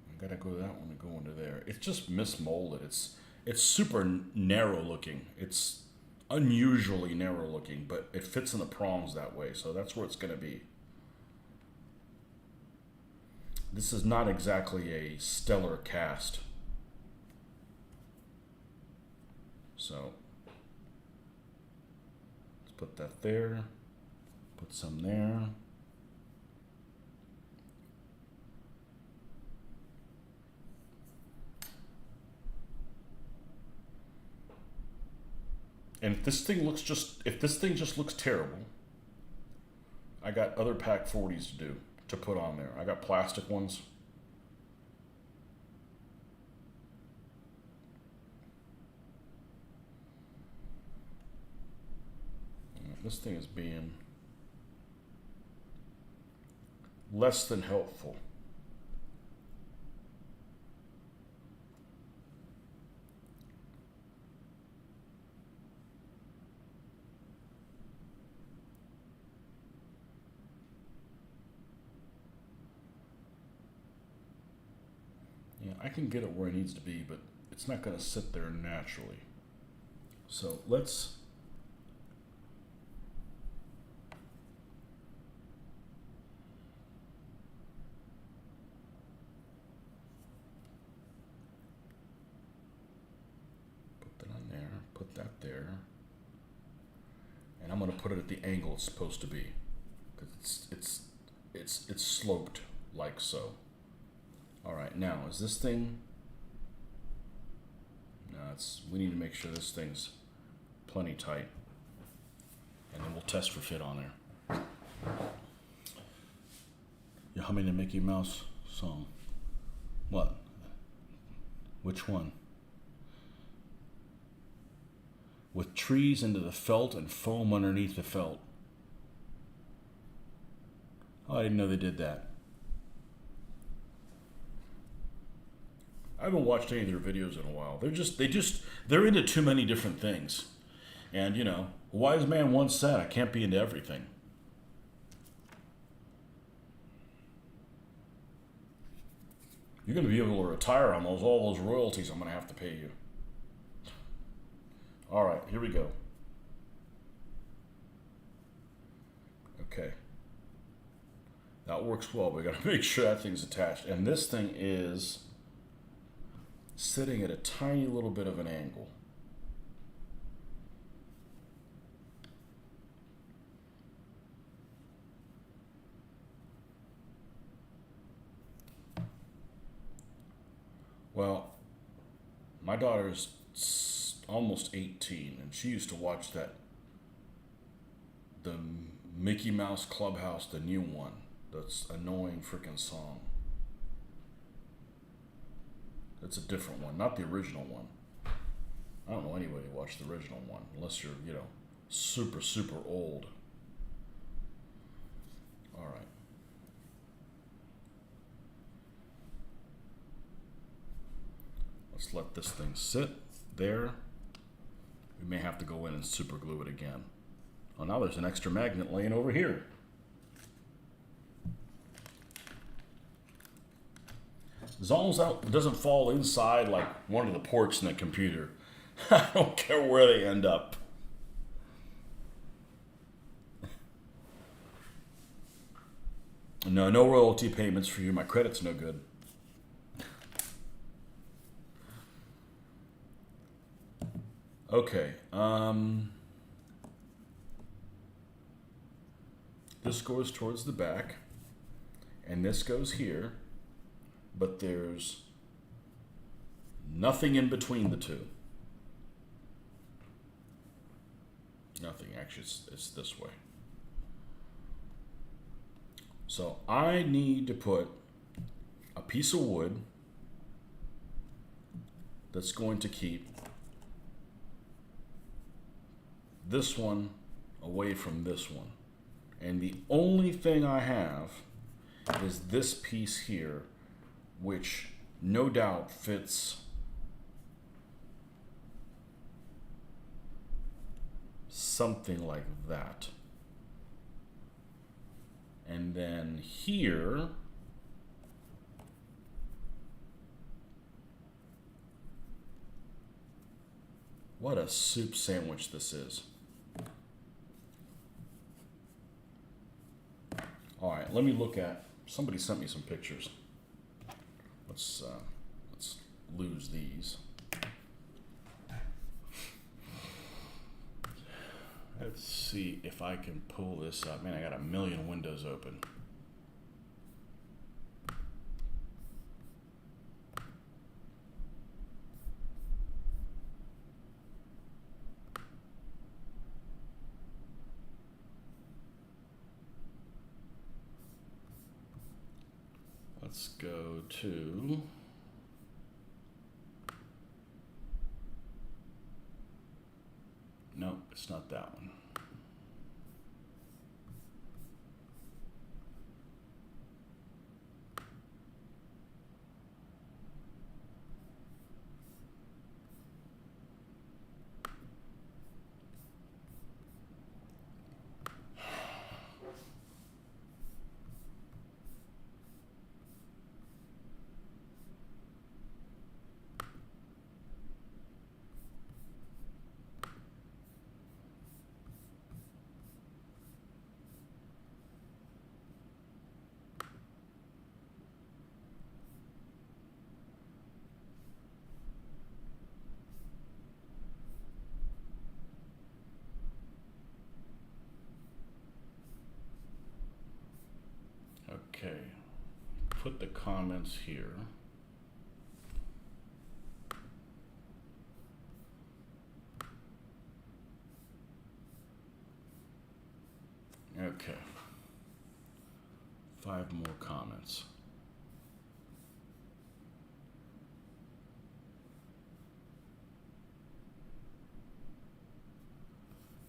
I gotta go that one to go into there. It's just mismolded. It's super narrow looking. It's unusually narrow looking, but it fits in the prongs that way, so that's where it's gonna be. This is not exactly a stellar cast. So let's put that there. Put some there. And if this thing just looks terrible, I got other Pack 40s to put on there. I got plastic ones. This thing is being less than helpful. I can get it where it needs to be, but it's not going to sit there naturally. So let's put that on there, put that there, and I'm going to put it at the angle it's supposed to be, because it's sloped like so. All right, now is this thing? No, we need to make sure this thing's plenty tight, and then we'll test for fit on there. You humming the Mickey Mouse song? What? Which one? With trees into the felt and foam underneath the felt. Oh, I didn't know they did that. I haven't watched any of their videos in a while. They're into too many different things. And, you know, a wise man once said, I can't be into everything. You're going to be able to retire on all those royalties I'm going to have to pay you. All right, here we go. Okay. That works well. We got to make sure that thing's attached. And this thing is sitting at a tiny little bit of an angle. Well, my daughter's almost 18, and she used to watch the Mickey Mouse Clubhouse, the new one. That's annoying freaking song. It's a different one, not the original one. I don't know anybody who watched the original one, unless you're, you know, super, super old. All right. Let's let this thing sit there. We may have to go in and super glue it again. Oh, now there's an extra magnet laying over here. As long as it doesn't fall inside like one of the ports in the computer, I don't care where they end up. No royalty payments for you. My credit's no good. Okay. This goes towards the back, and this goes here, but there's nothing in between the two. Nothing. Actually, it's this way. So I need to put a piece of wood that's going to keep this one away from this one. And the only thing I have is this piece here, which no doubt fits something like that. And then here, what a soup sandwich this is. All right, let me look at, somebody sent me some pictures. Let's lose these. Let's see if I can pull this up. Man, I got a million windows open. Let's go to no, it's not that one. Okay, put the comments here. Okay, 5 more comments.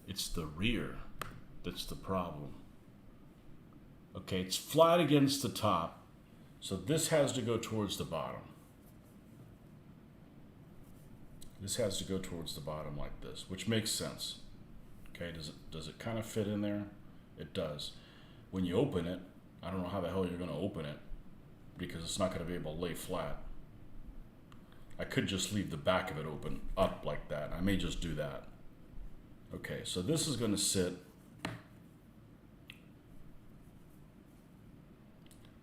It's the rear that's the problem. Okay, it's flat against the top, so this has to go towards the bottom. This has to go towards the bottom like this, which makes sense. Okay, does it kind of fit in there? It does. When you open it, I don't know how the hell you're going to open it because it's not going to be able to lay flat. I could just leave the back of it open up like that. I may just do that. Okay, so this is going to sit.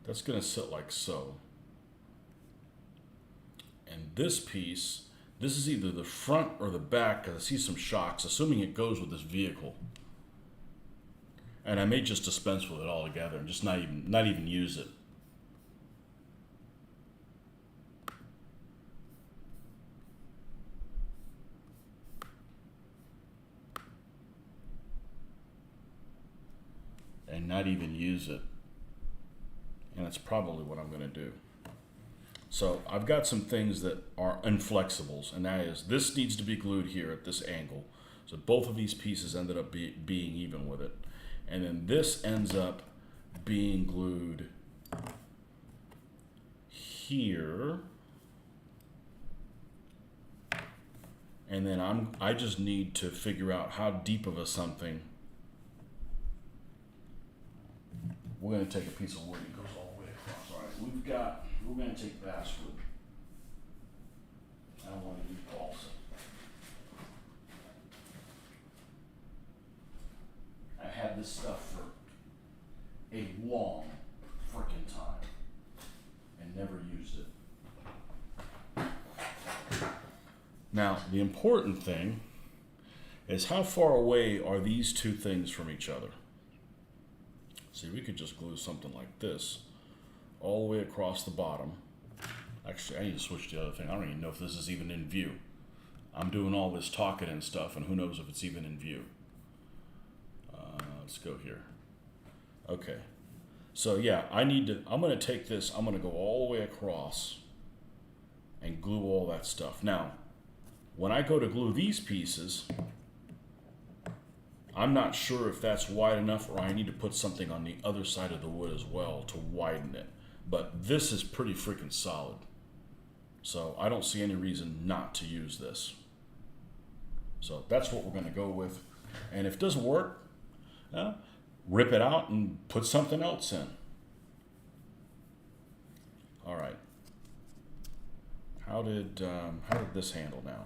That's going to sit like so. And this piece, this is either the front or the back, because I see some shocks, assuming it goes with this vehicle. And I may just dispense with it altogether and just not even use it. And not even use it. And that's probably what I'm going to do. So I've got some things that are inflexibles, and that is this needs to be glued here at this angle. So both of these pieces ended up being even with it. And then this ends up being glued here. And then I just need to figure out how deep of a something. We're going to take a piece of wood that goes all the way across. All right, we're going to take basswood. I don't want to use balsa. I've had this stuff for a long freaking the important thing is how far away are these two things from each other. See, we could just glue something like this all the way across the bottom. Actually, I need to switch to the other thing. I don't even know if this is even in view. I'm doing all this talking and stuff, and who knows if it's even in view. Let's go here. Okay. So yeah, I'm going to take this, I'm going to go all the way across and glue all that stuff. Now, when I go to glue these pieces, I'm not sure if that's wide enough or I need to put something on the other side of the wood as well to widen it. But this is pretty freaking solid. So I don't see any reason not to use this. So that's what we're going to go with. And if it doesn't work, rip it out and put something else in. All right. How did this handle now?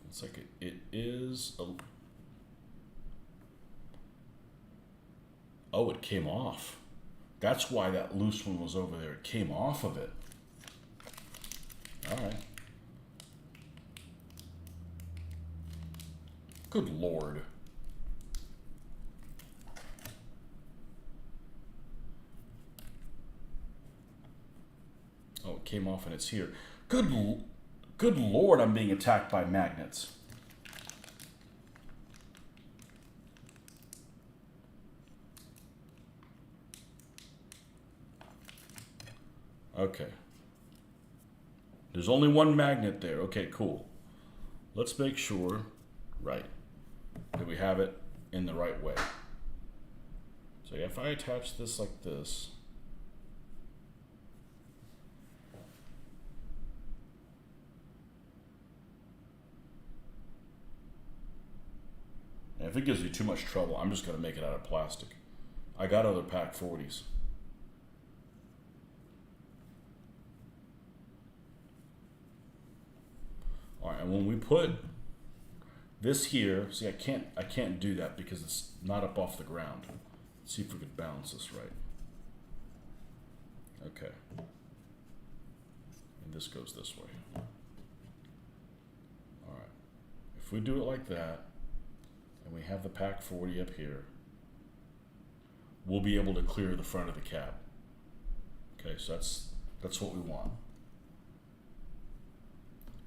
Looks like it is a... Oh, it came off. That's why that loose one was over there. It came off of it. All right. Good Lord. Oh, it came off and it's here. Good Lord, I'm being attacked by magnets. Okay. There's only one magnet there. Okay, cool. Let's make sure, right, that we have it in the right way. So if I attach this like this, and if it gives me too much trouble, I'm just going to make it out of plastic. I got other Pak 40s. All right, and when we put this here, see, I can't do that because it's not up off the ground. Let's see if we can balance this right. Okay. And this goes this way. All right. If we do it like that, and we have the Pak 40 up here, we'll be able to clear the front of the cab. Okay, so that's what we want.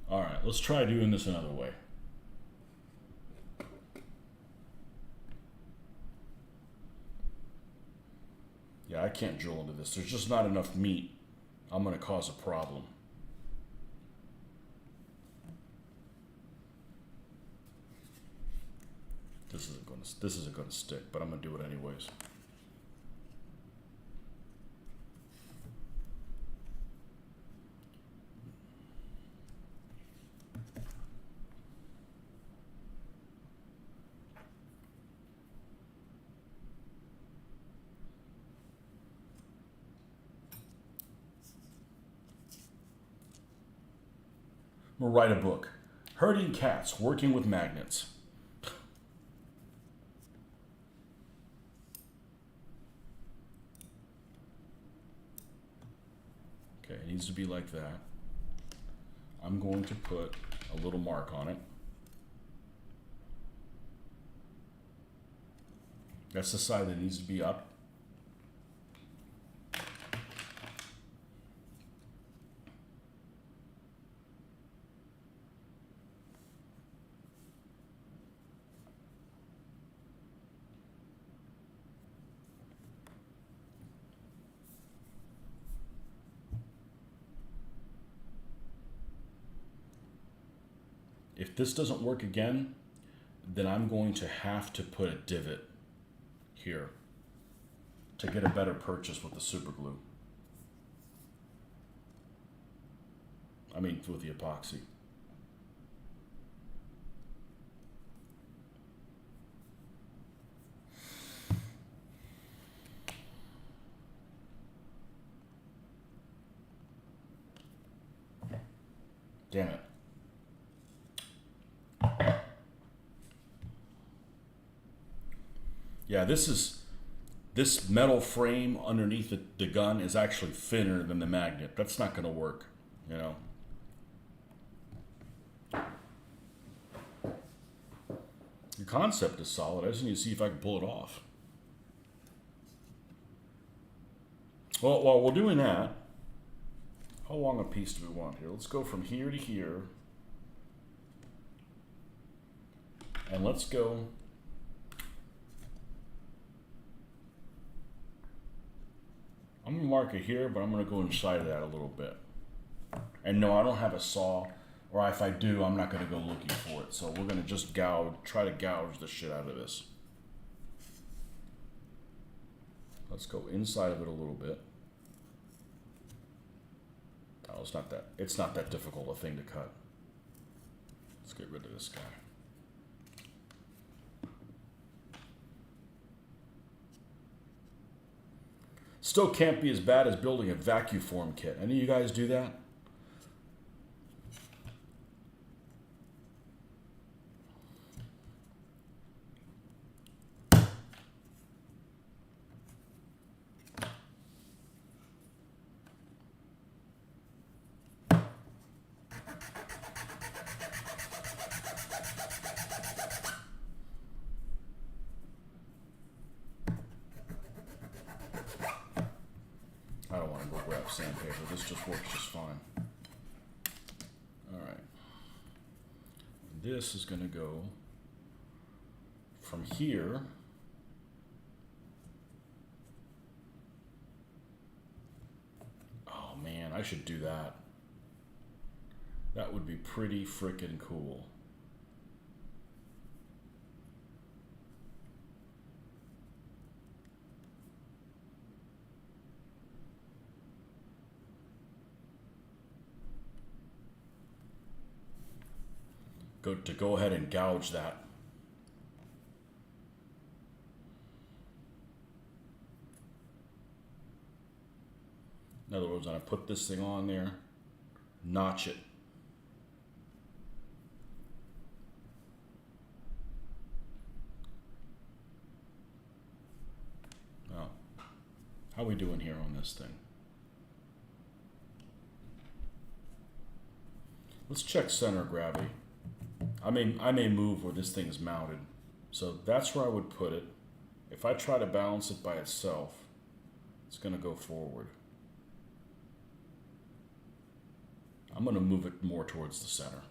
All right, let's try doing this another way. Yeah, I can't drill into this. There's just not enough meat. I'm going to cause a problem. This isn't going to stick, but I'm going to do it anyways. I'm going to write a book. Herding Cats, Working with Magnets. Okay, it needs to be like that. I'm going to put a little mark on it. That's the side that needs to be up. If this doesn't work again, then I'm going to have to put a divot here to get a better purchase with the super glue. I mean, with the epoxy. Damn it. Yeah, this is this metal frame underneath the gun is actually thinner than the magnet. That's not going to work, you know. The concept is solid. I just need to see if I can pull it off. Well, while we're doing that, how long a piece do we want here? Let's go from here to here. And let's go. I'm going to mark it here, but I'm going to go inside of that a little bit. And no, I don't have a saw, or if I do, I'm not going to go looking for it. So we're going to just try to gouge the shit out of this. Let's go inside of it a little bit. Oh, it's not that difficult a thing to cut. Let's get rid of this guy. Still can't be as bad as building a vacuum form kit. Any of you guys do that? I don't want to go grab sandpaper. This just works just fine. All right. This is going to go from here. Oh man, I should do that. That would be pretty freaking cool. Go ahead and gouge that. In other words, when I put this thing on there, notch it. Now, how are we doing here on this thing? Let's check center of gravity. I may move where this thing's mounted. So that's where I would put it. If I try to balance it by itself, it's going to go forward. I'm going to move it more towards the center.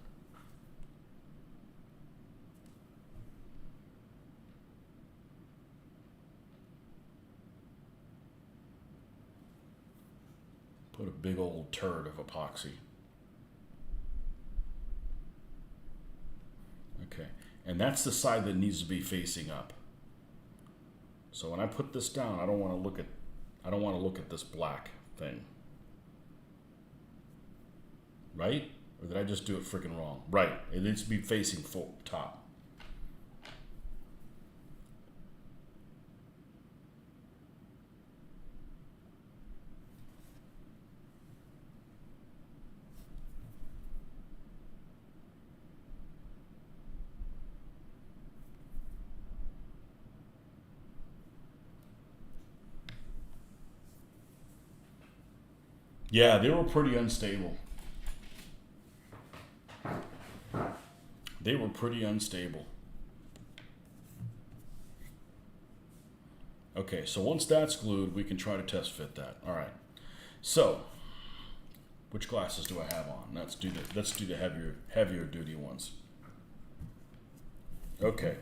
Put a big old turd of epoxy. Okay, and that's the side that needs to be facing up. So when I put this down, I don't want to look at this black thing. Right? Or did I just do it freaking wrong? Right. It needs to be facing full top. Yeah, they were pretty unstable. They were pretty unstable. Okay, so once that's glued, we can try to test fit that. All right. So, which glasses do I have on? Let's do the heavier duty ones. Okay.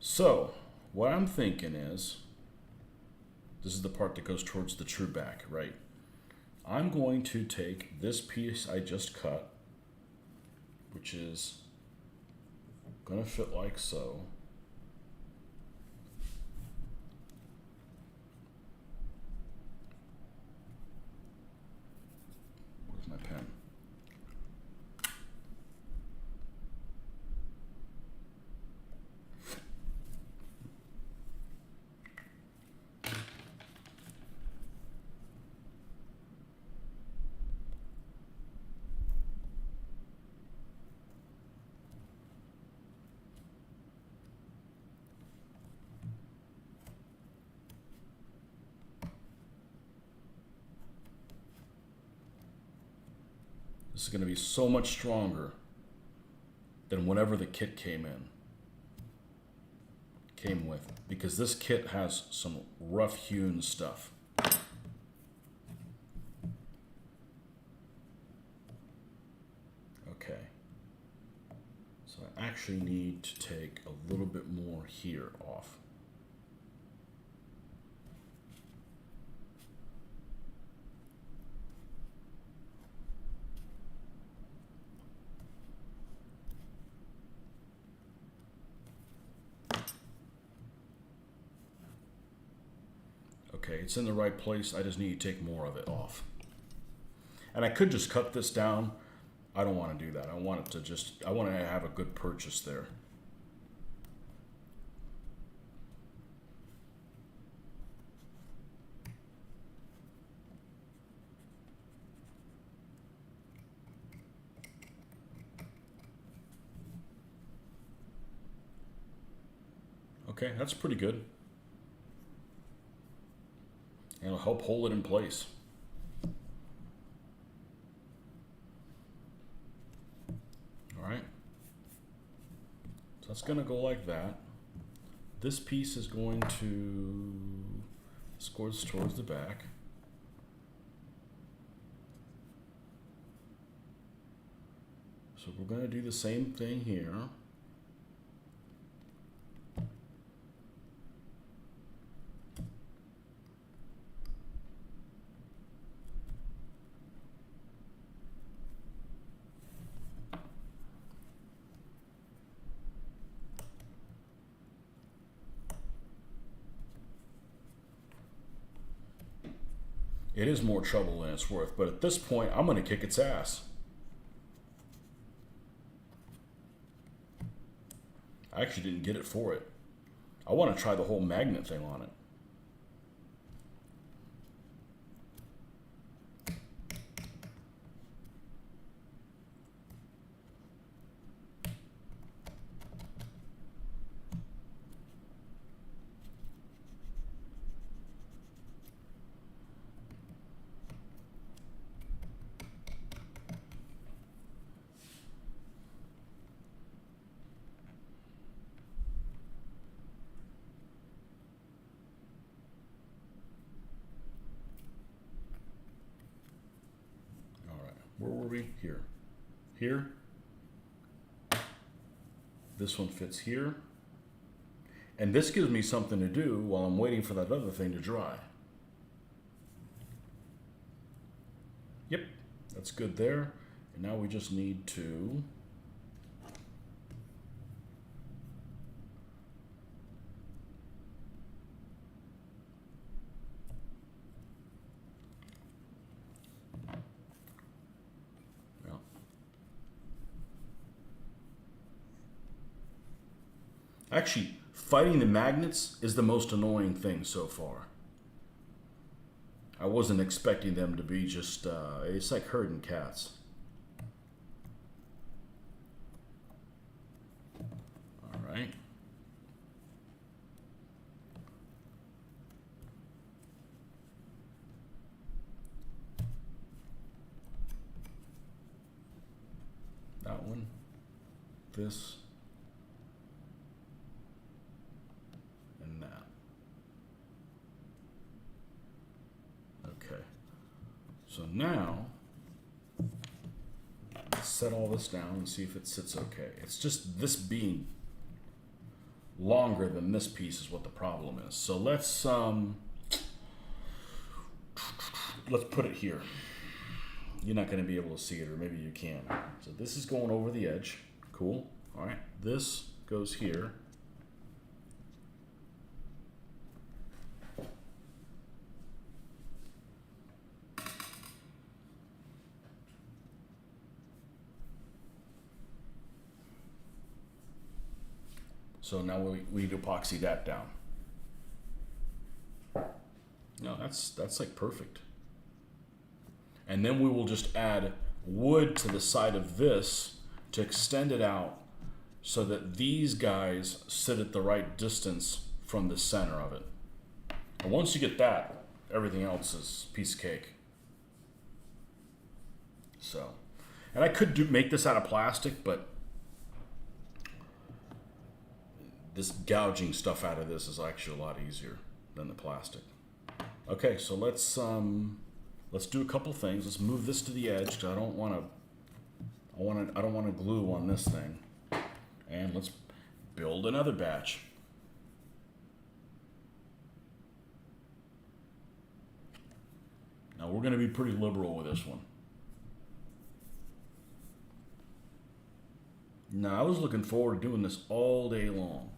So, what I'm thinking is, this is the part that goes towards the true back, right? I'm going to take this piece I just cut, which is going to fit like so. Where's my pen? This is going to be so much stronger than whatever the kit came with, because this kit has some rough hewn stuff. Okay. So I actually need to take a little bit more here off. Okay, it's in the right place. I just need to take more of it off. And I could just cut this down. I don't want to do that. I want it to just, I want to have a good purchase there. Okay, that's pretty good. And it'll help hold it in place. All right. So that's going to go like that. This piece is going to squeeze towards the back. So we're going to do the same thing here. It is more trouble than it's worth, but at this point, I'm going to kick its ass. I actually didn't get it for it. I want to try the whole magnet thing on it. Where were we? Here. Here. This one fits here. And this gives me something to do while I'm waiting for that other thing to dry. Yep, that's good there. And now we just need to actually, fighting the magnets is the most annoying thing so far. I wasn't expecting them to be just, it's like herding cats. All right. That one, this, and that. Okay. So now, let's set all this down and see if it sits okay. It's just this being longer than this piece is what the problem is. So let's put it here. You're not going to be able to see it, or maybe you can. So this is going over the edge. Cool. All right. This goes here. So now we need to epoxy that down. No, that's like perfect. And then we will just add wood to the side of this to extend it out so that these guys sit at the right distance from the center of it. And once you get that, everything else is piece of cake. So, And I could make this out of plastic, but this gouging stuff out of this is actually a lot easier than the plastic. Okay, so let's do a couple things. Let's move this to the edge because I don't want to glue on this thing. And let's build another batch. Now we're going to be pretty liberal with this one. Now I was looking forward to doing this all day long,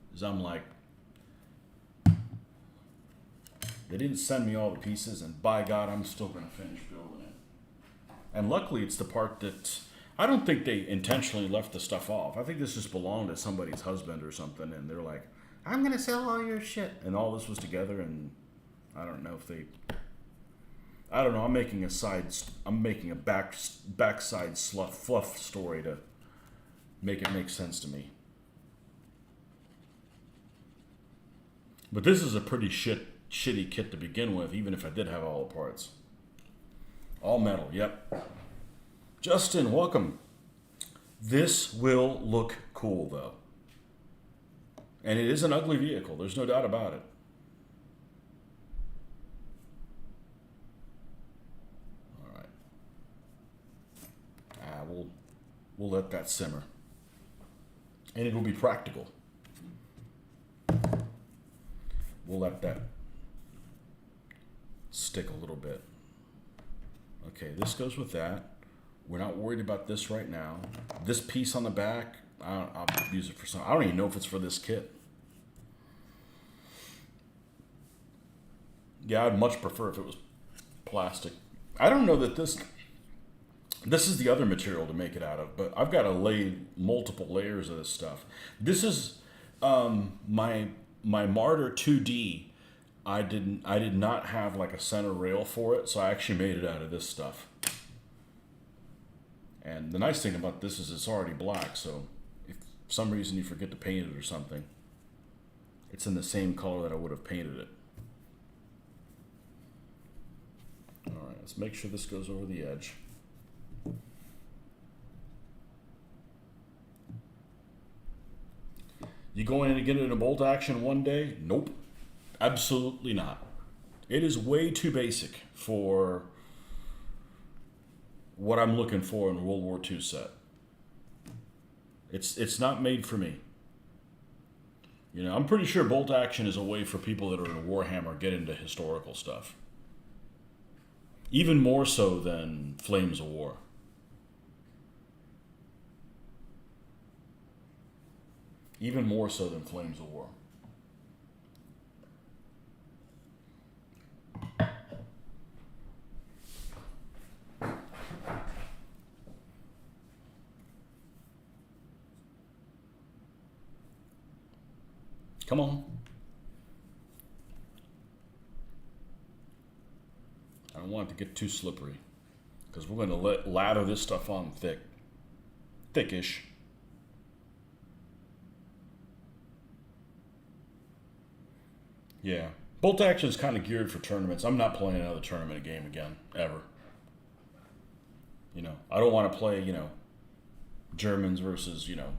because I'm like, they didn't send me all the pieces, and by God, I'm still going to finish building it. And luckily, it's the part that I don't think they intentionally left the stuff off. I think this just belonged to somebody's husband or something, and they're like, I'm going to sell all your shit. And all this was together, and I don't know if they... I don't know. I'm making a backside fluff story to make it make sense to me. But this is a pretty shitty kit to begin with, even if I did have all the parts. All metal, yep. Justin, welcome. This will look cool, though. And it is an ugly vehicle. There's no doubt about it. All right. We'll let that simmer. And it will be practical. We'll let that stick a little bit. Okay, this goes with that. We're not worried about this right now. This piece on the back, I'll use it for some. I don't even know if it's for this kit. Yeah, I'd much prefer if it was plastic. I don't know that this is the other material to make it out of, but I've got to lay multiple layers of this stuff. This is my Martyr 2D. I did not have like a center rail for it, so I actually made it out of this stuff. And the nice thing about this is it's already black, so if for some reason you forget to paint it or something, it's in the same color that I would have painted it. All right, let's make sure this goes over the edge. You going in to get it in a bolt action one day? Nope. Absolutely not. It is way too basic for what I'm looking for in a World War II set. It's not made for me. You know, I'm pretty sure bolt action is a way for people that are in Warhammer get into historical stuff. Even more so than Flames of War. Even more so than Flames of War. Come on. I don't want it to get too slippery, because we're going to lather this stuff on thickish. Yeah. Bolt action is kind of geared for tournaments. I'm not playing another tournament game again, ever. You know, I don't want to play, you know, Germans versus, you know,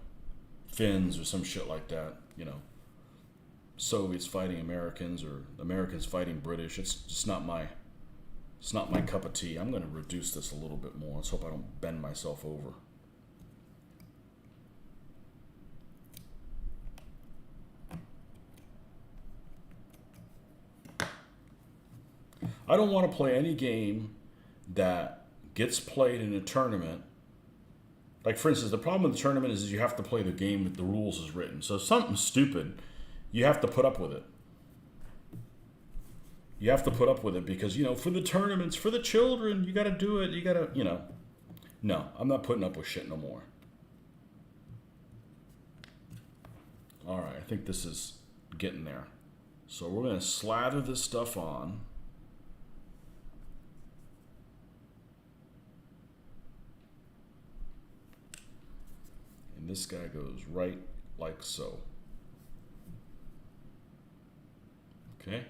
Finns or some shit like that, you know. Soviets fighting Americans or Americans fighting British. It's just not my cup of tea. I'm going to reduce this a little bit more. Let's hope I don't bend myself over. I don't want to play any game that gets played in a tournament. Like, for instance, the problem with the tournament is you have to play the game with the rules as written. So if something's stupid, you have to put up with it. You have to put up with it because, you know, for the tournaments, for the children, you got to do it. You got to, you know. No, I'm not putting up with shit no more. All right, I think this is getting there. So we're going to slather this stuff on. And this guy goes right like so. Okay.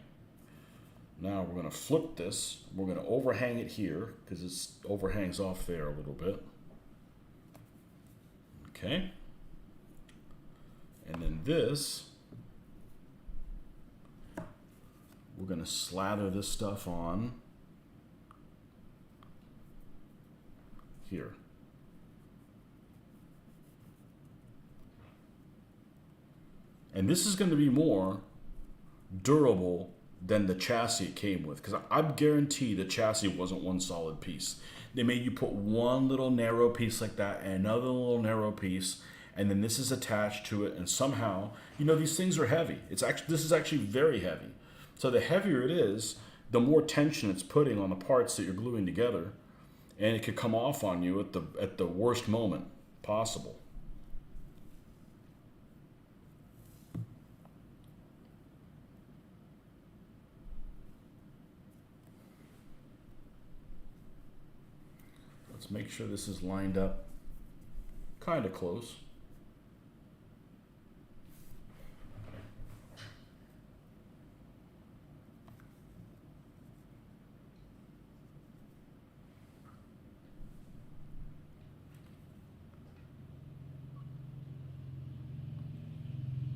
Now we're going to flip this. We're going to overhang it here because it overhangs off there a little bit. Okay. And then this, we're going to slather this stuff on here. And this is going to be more durable than the chassis it came with, because I guarantee the chassis wasn't one solid piece. They made you put one little narrow piece like that and another little narrow piece, and then this is attached to it, and somehow, you know, these things are heavy. This is actually very heavy. So the heavier it is, the more tension it's putting on the parts that you're gluing together, and it could come off on you at the worst moment possible. Let's make sure this is lined up kind of close.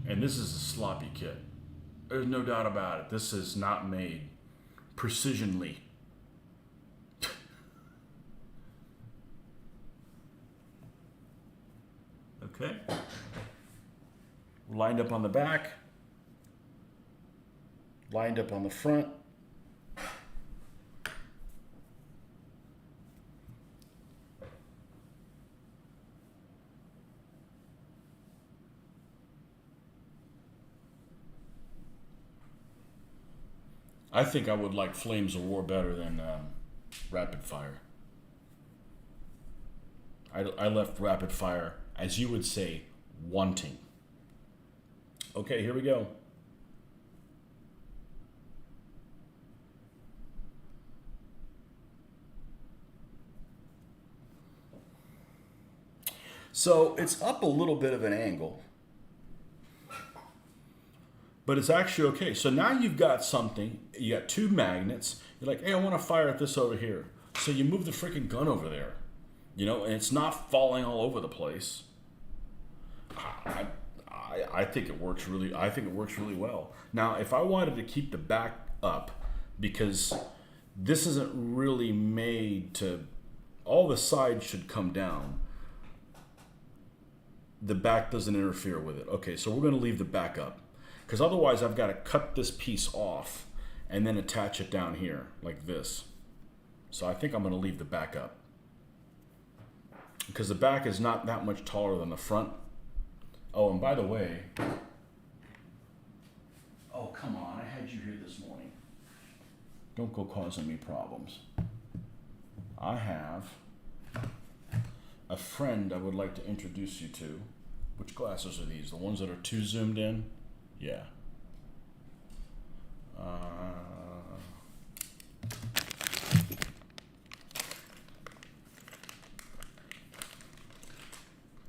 And this is a sloppy kit. There's no doubt about it. This is not made precisionally. Okay. Lined up on the back. Lined up on the front. I think I would like Flames of War better than Rapid Fire. I left Rapid Fire, as you would say, wanting. Okay, here we go. So it's up a little bit of an angle, but it's actually okay. So now you've got something, you got two magnets. You're like, hey, I want to fire at this over here. So you move the freaking gun over there, you know, and it's not falling all over the place. I think it works really. I think it works really well. Now, if I wanted to keep the back up, because this isn't really made to, all the sides should come down. The back doesn't interfere with it. Okay, so we're going to leave the back up, because otherwise I've got to cut this piece off and then attach it down here like this. So I think I'm going to leave the back up, because the back is not that much taller than the front. Oh, and by the way, oh, come on, I had you here this morning. Don't go causing me problems. I have a friend I would like to introduce you to. Which glasses are these? The ones that are too zoomed in? Yeah.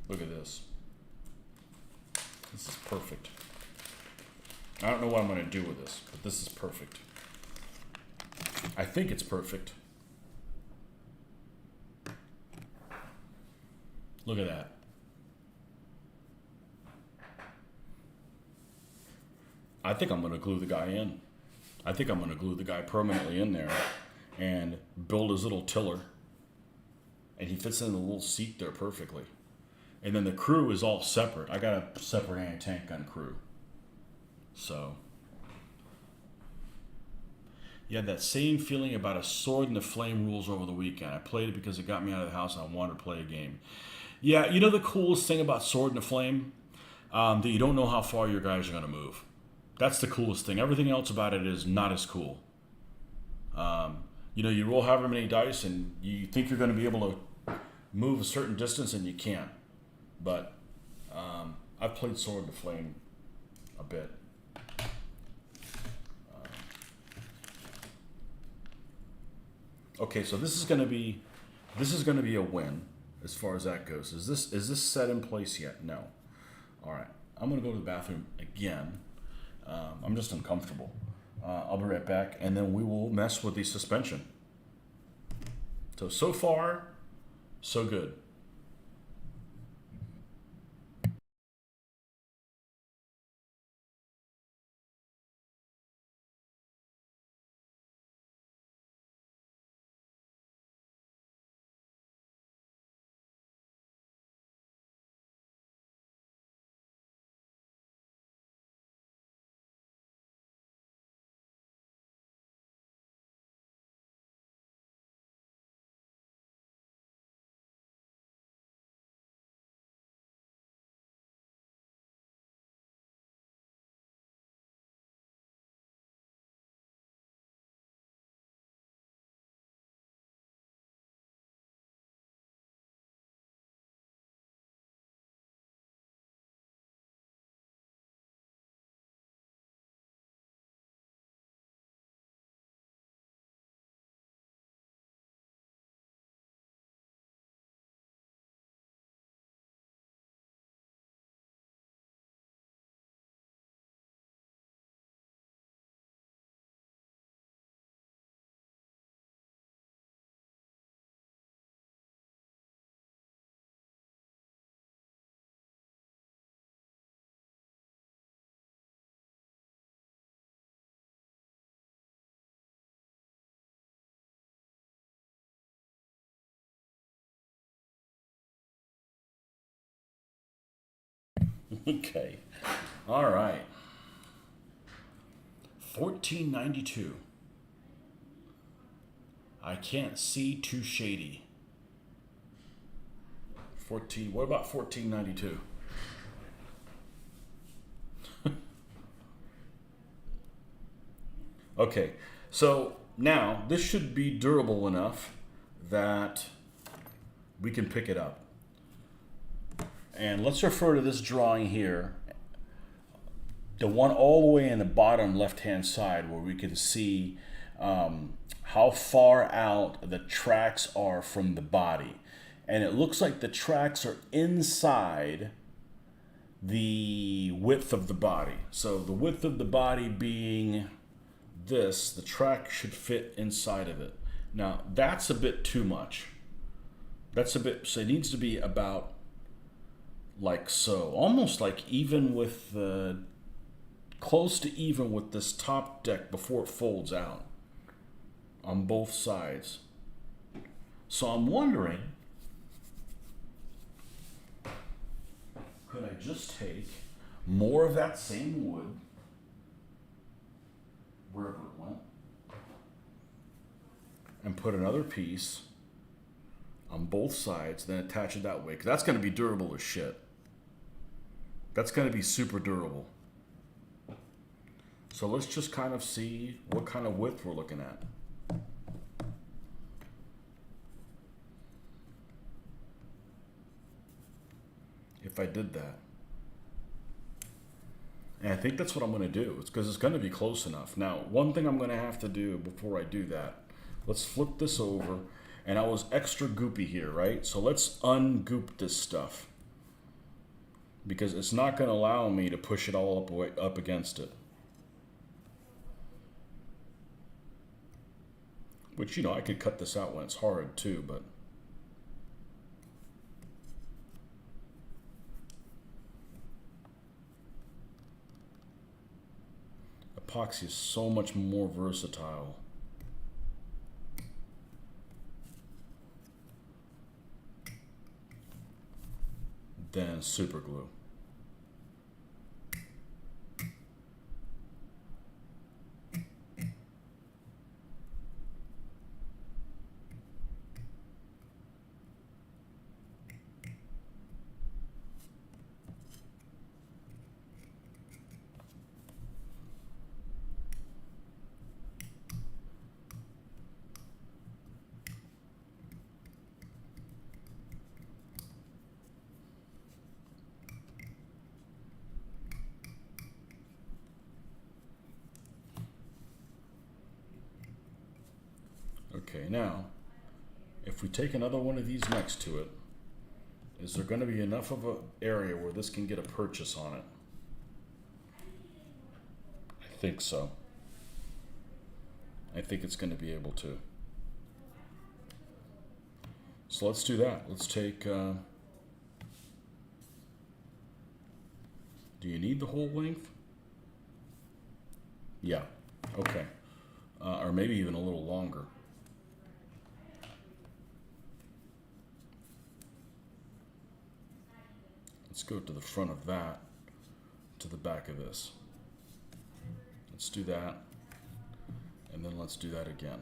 Look at this. This is perfect. I don't know what I'm going to do with this, but this is perfect. I think it's perfect. Look at that. I think I'm going to glue the guy in. I think I'm going to glue the guy permanently in there and build his little tiller. And he fits in the little seat there perfectly. And then the crew is all separate. I got a separate anti-tank gun crew. So, you had that same feeling about a Sword in the Flame rules over the weekend. I played it because it got me out of the house and I wanted to play a game. Yeah, you know the coolest thing about Sword in the Flame? That you don't know how far your guys are going to move. That's the coolest thing. Everything else about it is not as cool. You know, you roll however many dice and you think you're going to be able to move a certain distance and you can't. But I've played Sword in the Flame a bit. Okay, so this is going to be a win as far as that goes. Is this set in place yet? No. All right, I'm going to go to the bathroom again. I'm just uncomfortable. I'll be right back, and then we will mess with the suspension. So far, so good. Okay. All right. 1492. I can't see too shady. 14. What about 1492? Okay. So now this should be durable enough that we can pick it up. And let's refer to this drawing here, the one all the way in the bottom left-hand side where we can see how far out the tracks are from the body. And it looks like the tracks are inside the width of the body. So the width of the body being this, the track should fit inside of it. Now, that's a bit too much. That's a bit, so it needs to be about like so. Almost like even with the, close to even with this top deck before it folds out on both sides. So I'm wondering, could I just take more of that same wood, wherever it went, and put another piece on both sides, then attach it that way? Because that's going to be durable as shit. That's going to be super durable. So let's just kind of see what kind of width we're looking at. If I did that. And I think that's what I'm going to do. It's because it's going to be close enough. Now, one thing I'm going to have to do before I do that, let's flip this over. And I was extra goopy here, right? So let's ungoop this stuff, because it's not going to allow me to push it all up against it. Which, you know, I could cut this out when it's hard too, but epoxy is so much more versatile. Than super glue. Okay, now, if we take another one of these next to it, is there going to be enough of an area where this can get a purchase on it? I think so. I think it's going to be able to. So let's do that. Let's take, do you need the whole length? Yeah, okay. Or maybe even a little longer. Let's go to the front of that, to the back of this. Let's do that, and then let's do that again.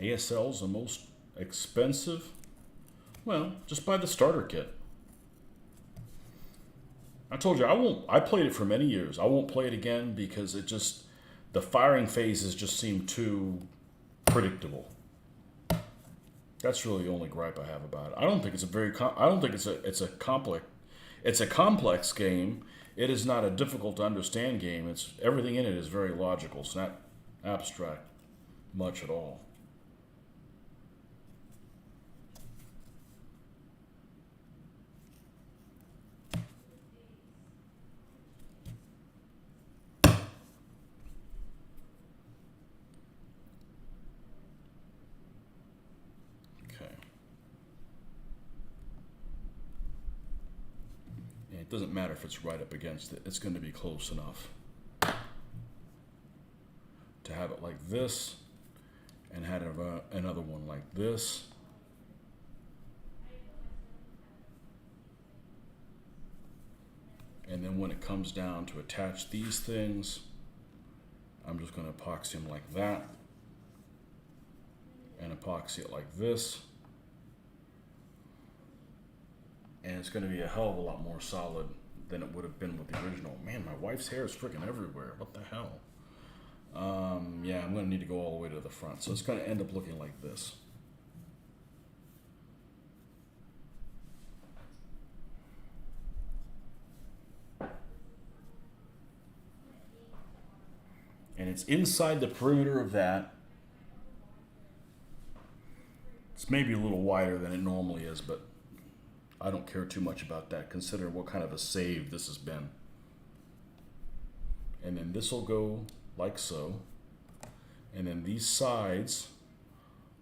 ASL's the most expensive? Well, just buy the starter kit. I told you I played it for many years. I won't play it again because it just, the firing phases just seem too predictable. That's really the only gripe I have about it. I don't think it's a very I don't think it's a complex game. It is not a difficult to understand game. It's everything in it is very logical. It's not abstract much at all. Doesn't matter if it's right up against it. It's going to be close enough to have it like this and have another one like this. And then when it comes down to attach these things, I'm just going to epoxy them like that and epoxy it like this. And it's going to be a hell of a lot more solid than it would have been with the original. Man, my wife's hair is freaking everywhere. What the hell? Yeah, I'm going to need to go all the way to the front. So it's going to end up looking like this. And it's inside the perimeter of that. It's maybe a little wider than it normally is, but I don't care too much about that, considering what kind of a save this has been. And then this will go like so. And then these sides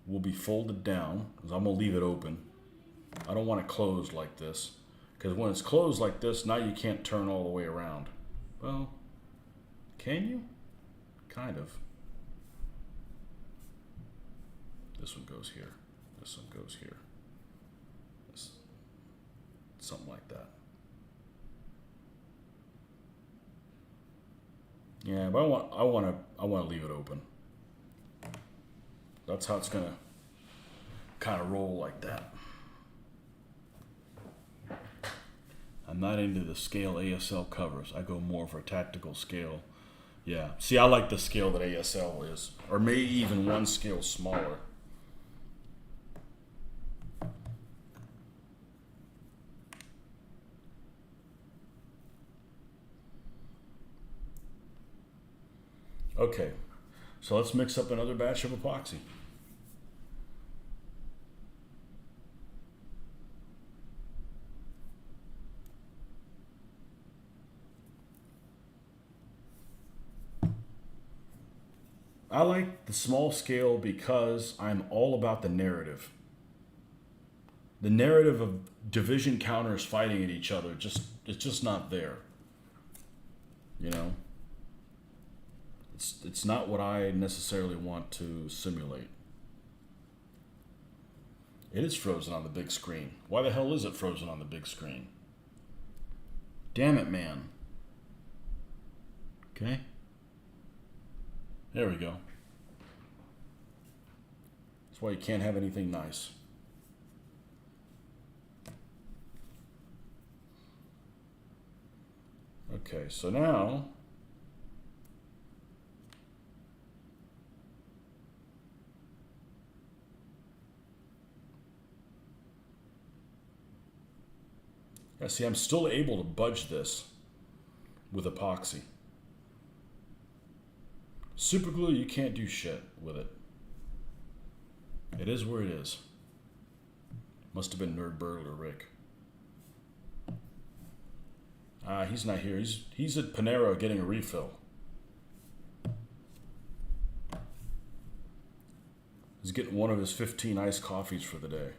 will be folded down, because I'm going to leave it open. I don't want it closed like this, because when it's closed like this, now you can't turn all the way around. Well, can you? Kind of. This one goes here. This one goes here. Something like that. Yeah, but I want to leave it open. That's how it's gonna kind of roll like that. I'm not into the scale ASL covers. I go more for tactical scale. Yeah. See, I like the scale that ASL is, or maybe even one scale smaller. Okay, so let's mix up another batch of epoxy. I like the small scale because I'm all about the narrative. The narrative of division counters fighting at each other, it's just not there. You know? It's not what I necessarily want to simulate. It is frozen on the big screen. Why the hell is it frozen on the big screen? Damn it, man. Okay. There we go. That's why you can't have anything nice. Okay, so now see, I'm still able to budge this with epoxy. Super glue, you can't do shit with it. It is where it is. Must have been Nerd Burglar Rick. He's not here. He's at Panera getting a refill. He's getting one of his 15 iced coffees for the day.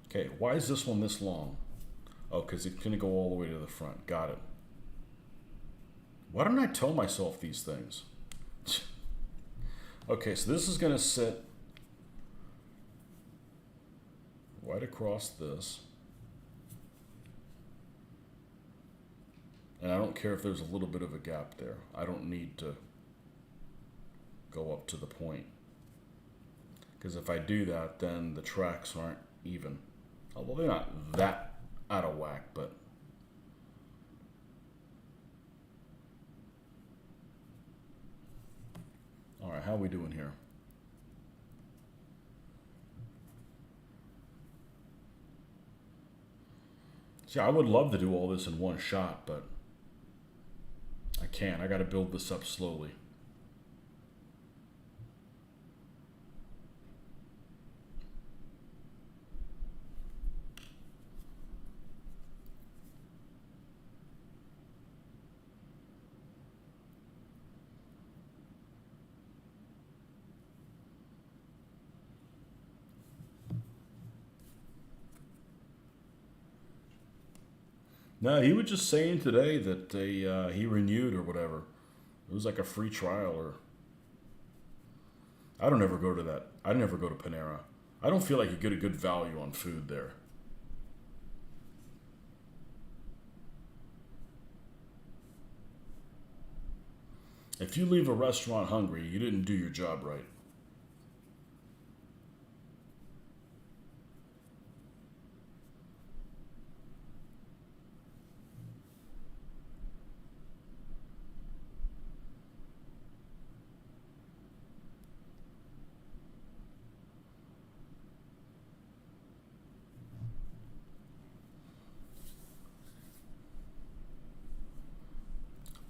Okay, why is this one this long? Oh, because it's going to go all the way to the front. Got it. Why don't I tell myself these things? Okay, so this is going to sit right across this. And I don't care if there's a little bit of a gap there. I don't need to go up to the point. Because if I do that, then the tracks aren't even. Although they're not that out of whack, but all right, how are we doing here? See, I would love to do all this in one shot, but I can't. I got to build this up slowly. No, he was just saying today that he renewed or whatever. It was like a free trial, or I don't ever go to that. I never go to Panera. I don't feel like you get a good value on food there. If you leave a restaurant hungry, you didn't do your job right.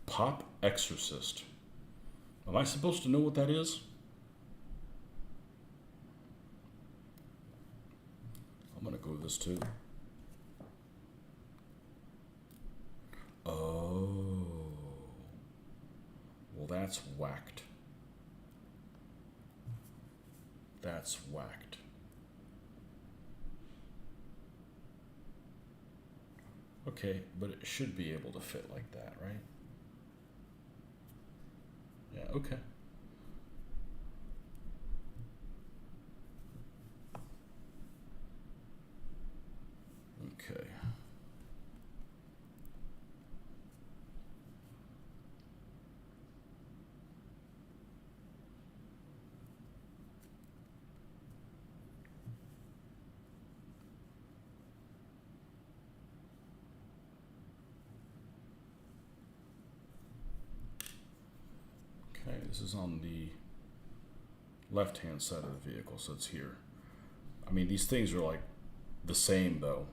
Pop Exorcist. Am I supposed to know what that is? I'm gonna go with this too. Oh. Well, that's whacked. That's whacked. Okay, but it should be able to fit like that, right? Yeah, okay. Okay. Okay, this is on the left-hand side of the vehicle, so it's here. I mean, these things are like the same, though.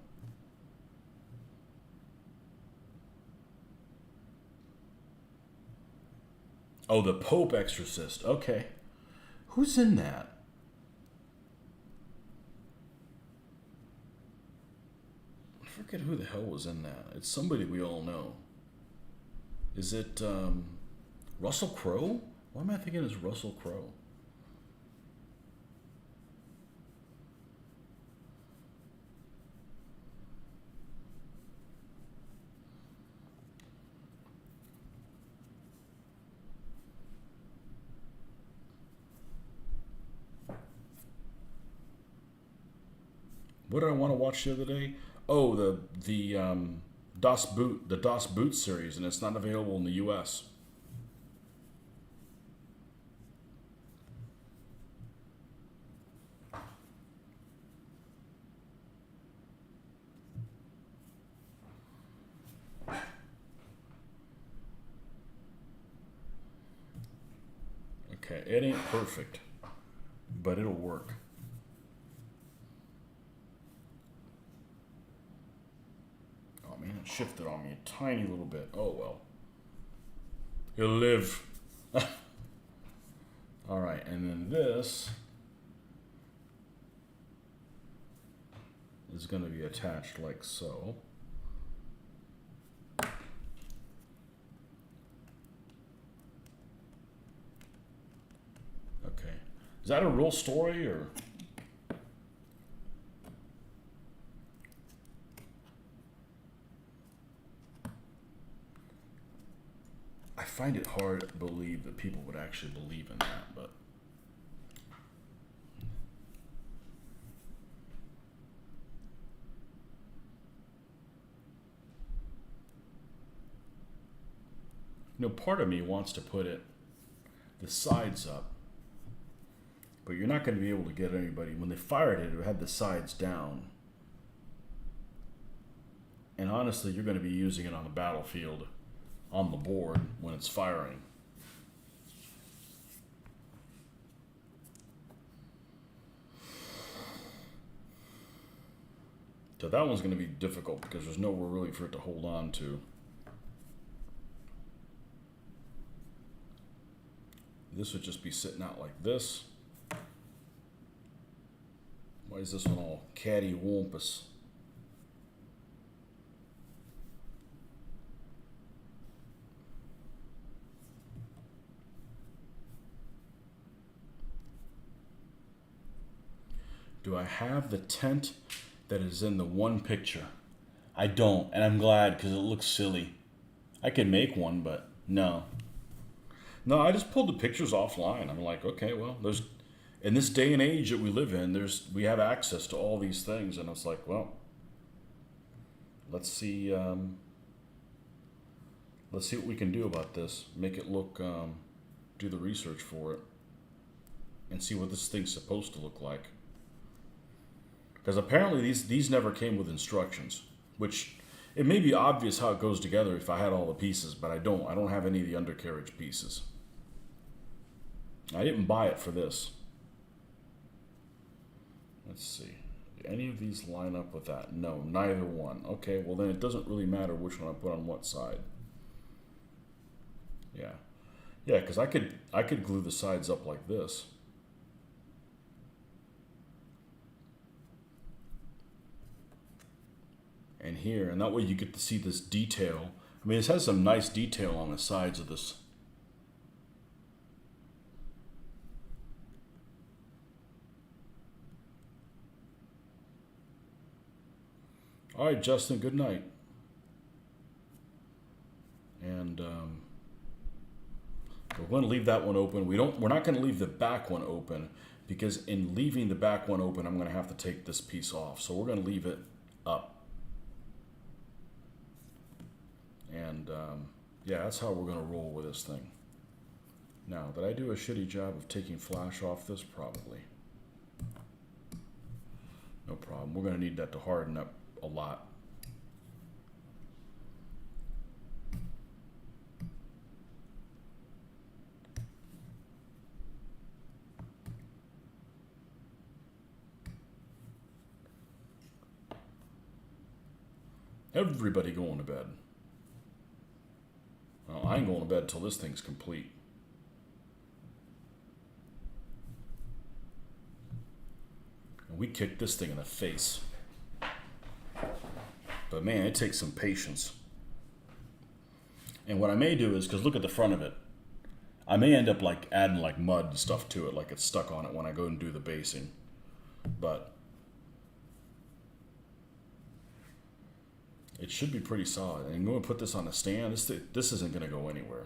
Oh, the Pope Exorcist. Okay. Who's in that? I forget who the hell was in that. It's somebody we all know. Is it Russell Crowe? Why am I thinking it's Russell Crowe? What did I want to watch the other day? Oh, the Das Boot series, and it's not available in the U.S. Okay, it ain't perfect, but it'll work. Oh man, it shifted on me a tiny little bit. Oh well. He'll live. All right, and then this is going to be attached like so. Okay. Is that a real story or? I find it hard to believe that people would actually believe in that, but part of me wants to put the sides up, but you're not going to be able to get anybody. When they fired it, it had the sides down, and honestly, you're going to be using it on the battlefield, on the board when it's firing. So that one's going to be difficult because there's nowhere really for it to hold on to. This would just be sitting out like this. Why is this one all catty-wampus? Do I have the tent that is in the one picture? I don't, and I'm glad because it looks silly. I could make one, but no. No, I just pulled the pictures offline. I'm like, okay, well, there's in this day and age that we live in, we have access to all these things, and it's like, well, let's see, let's see what we can do about this. Make it look, do the research for it, and see what this thing's supposed to look like. Because apparently these never came with instructions, which it may be obvious how it goes together if I had all the pieces, but I don't. I don't have any of the undercarriage pieces. I didn't buy it for this. Let's see. Do any of these line up with that? No, neither one. Okay, well then it doesn't really matter which one I put on what side. Yeah. Yeah, because I could glue the sides up like this. And here, and that way you get to see this detail. I mean, this has some nice detail on the sides of this. All right, Justin, good night. And we're going to leave that one open. We're not going to leave the back one open because in leaving the back one open, I'm going to have to take this piece off. So we're going to leave it up. And yeah, that's how we're going to roll with this thing. Now, did I do a shitty job of taking flash off this? Probably. No problem. We're going to need that to harden up a lot. Everybody going to bed. Well, I ain't going to bed till this thing's complete. And we kicked this thing in the face. But man, it takes some patience. And what I may do is, because look at the front of it, I may end up like adding like mud and stuff to it, like it's stuck on it when I go and do the basing. But it should be pretty solid. And I'm going to put this on a stand. This isn't going to go anywhere.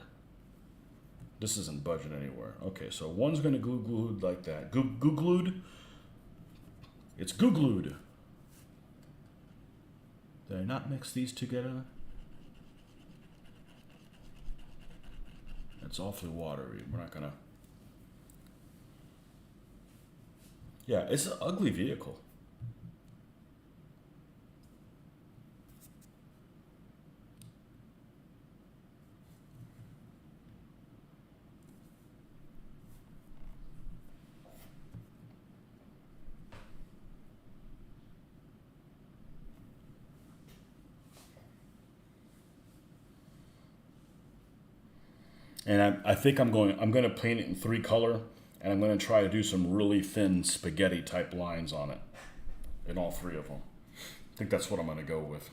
This isn't budging anywhere. Okay, so one's going to glued like that. Glued? It's glued. Did I not mix these together? It's awfully watery. We're not going to... Yeah, it's an ugly vehicle. And I think I'm going to paint it in 3 color, and I'm going to try to do some really thin spaghetti type lines on it in all 3 of them. I think that's what I'm going to go with.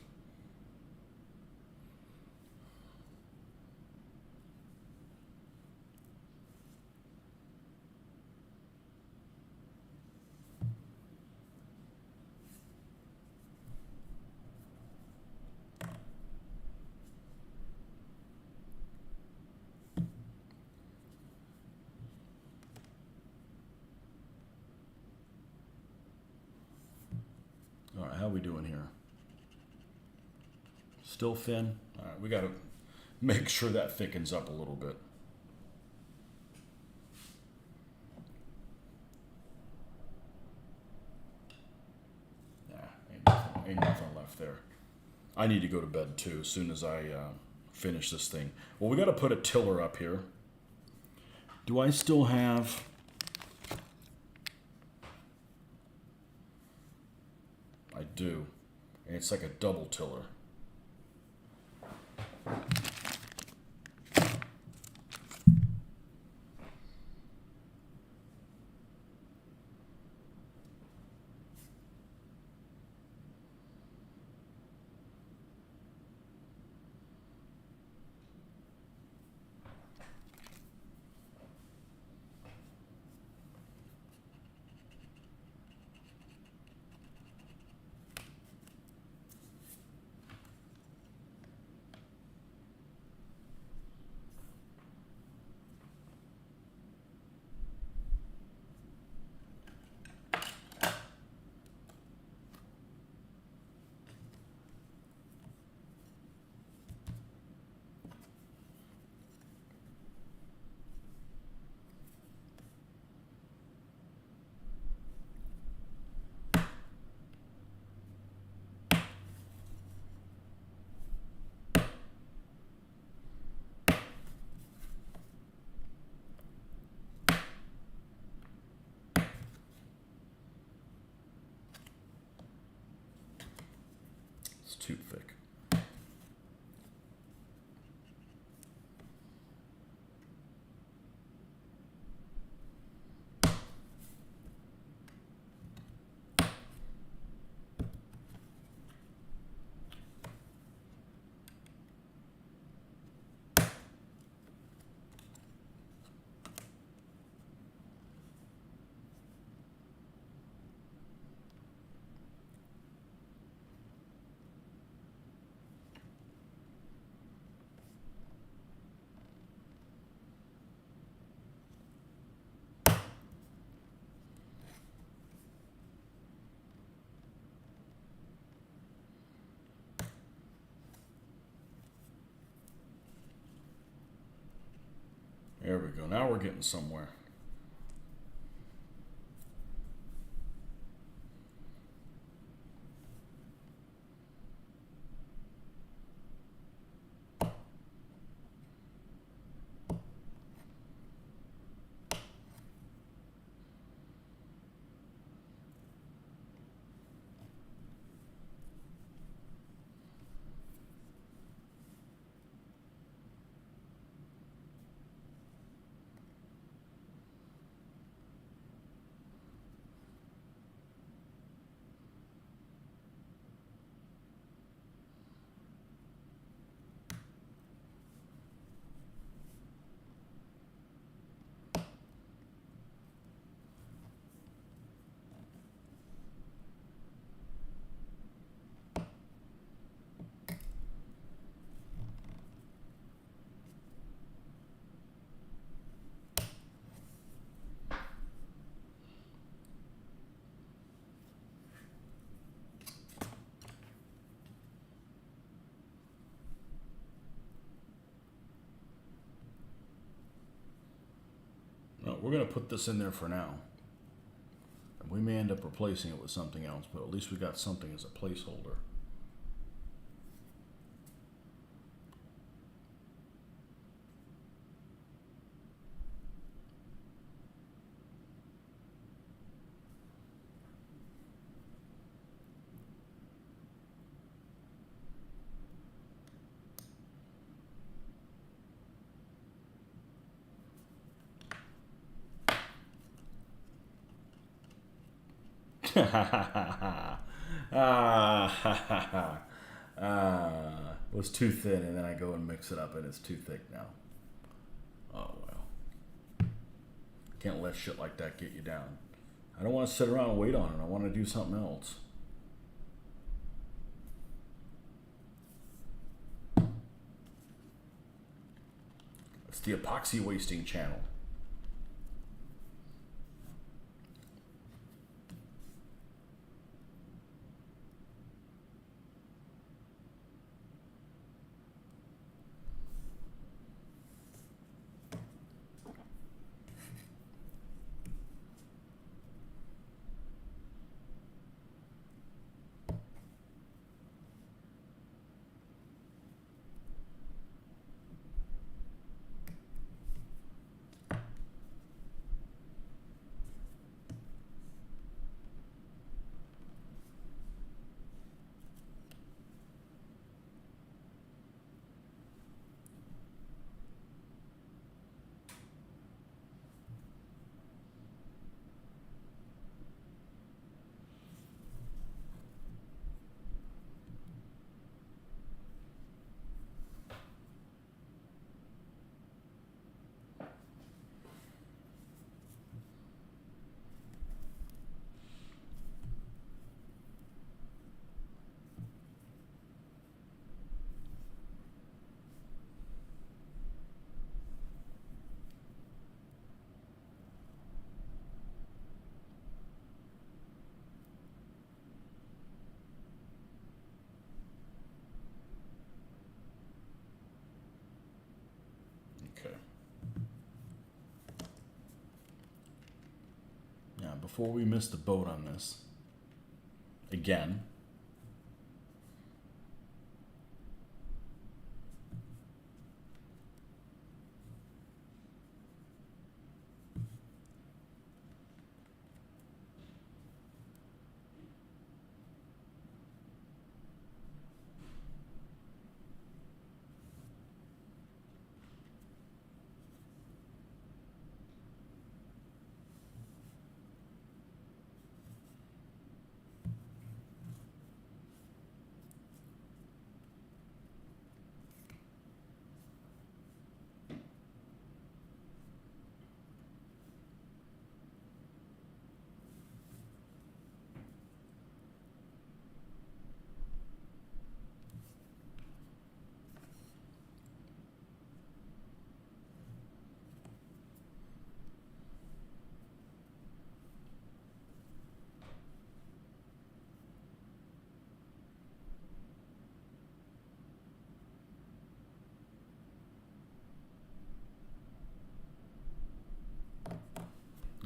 All right, how are we doing here? Still thin? All right, we got to make sure that thickens up a little bit. Nah, ain't nothing left there. I need to go to bed too as soon as I finish this thing. Well, we got to put a tiller up here. Do I still have... I do. And it's like a double tiller. It's too thick. There we go. Now we're getting somewhere. No, we're going to put this in there for now. We may end up replacing it with something else, but at least we got something as a placeholder. It was too thin, and then I go and mix it up, and it's too thick now. Oh well. Can't let shit like that get you down. I don't want to sit around and wait on it. I want to do something else. It's the epoxy wasting channel. Okay. Now, before we miss the boat on this, again,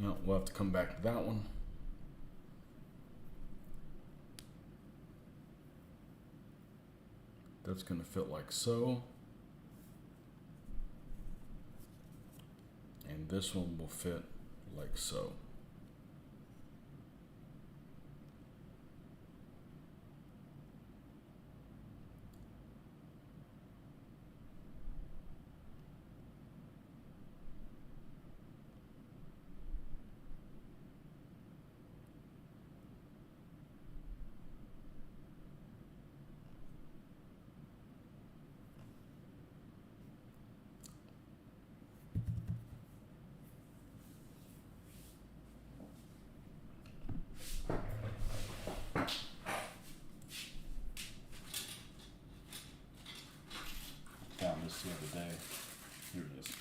No, we'll have to come back to that one. That's going to fit like so. And this one will fit like so. Found this the other day. Here it is.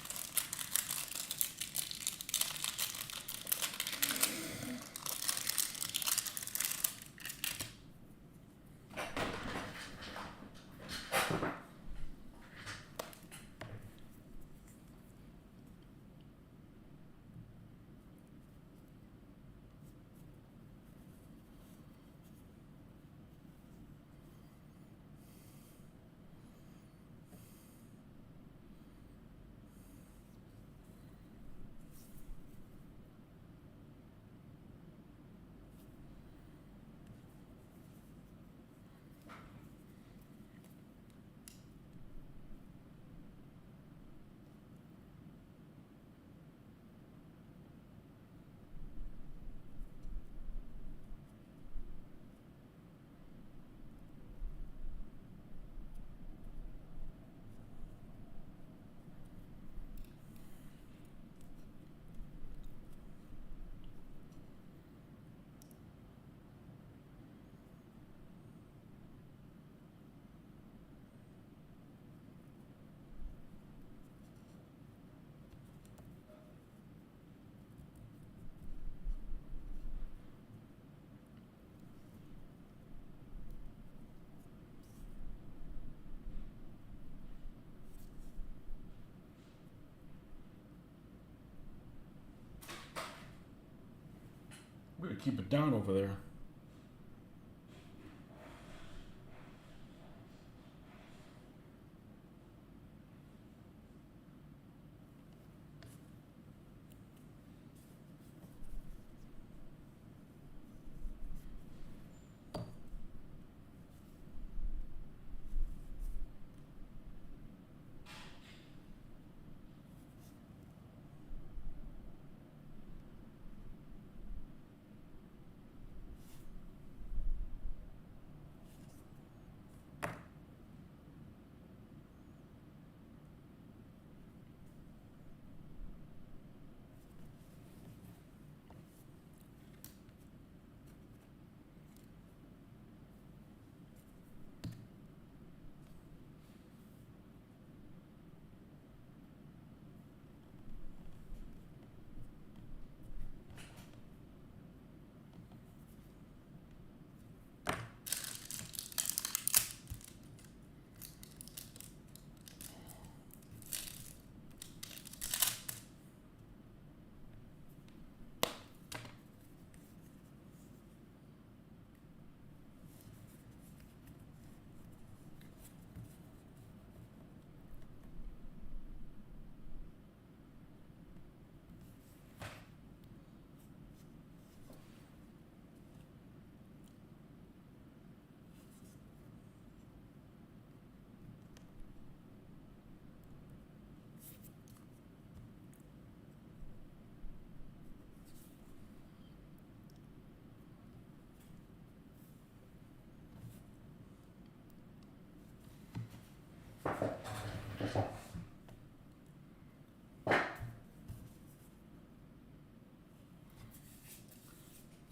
We're going to keep it down over there.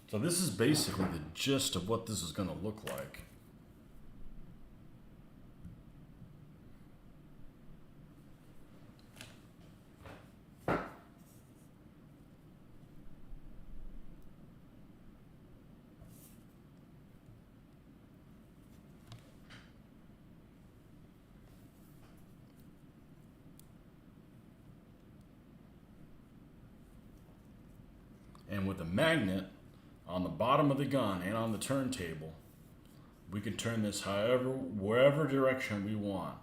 So this is basically the gist of what this is going to look like. And with the magnet on the bottom of the gun and on the turntable, we can turn this wherever direction we want.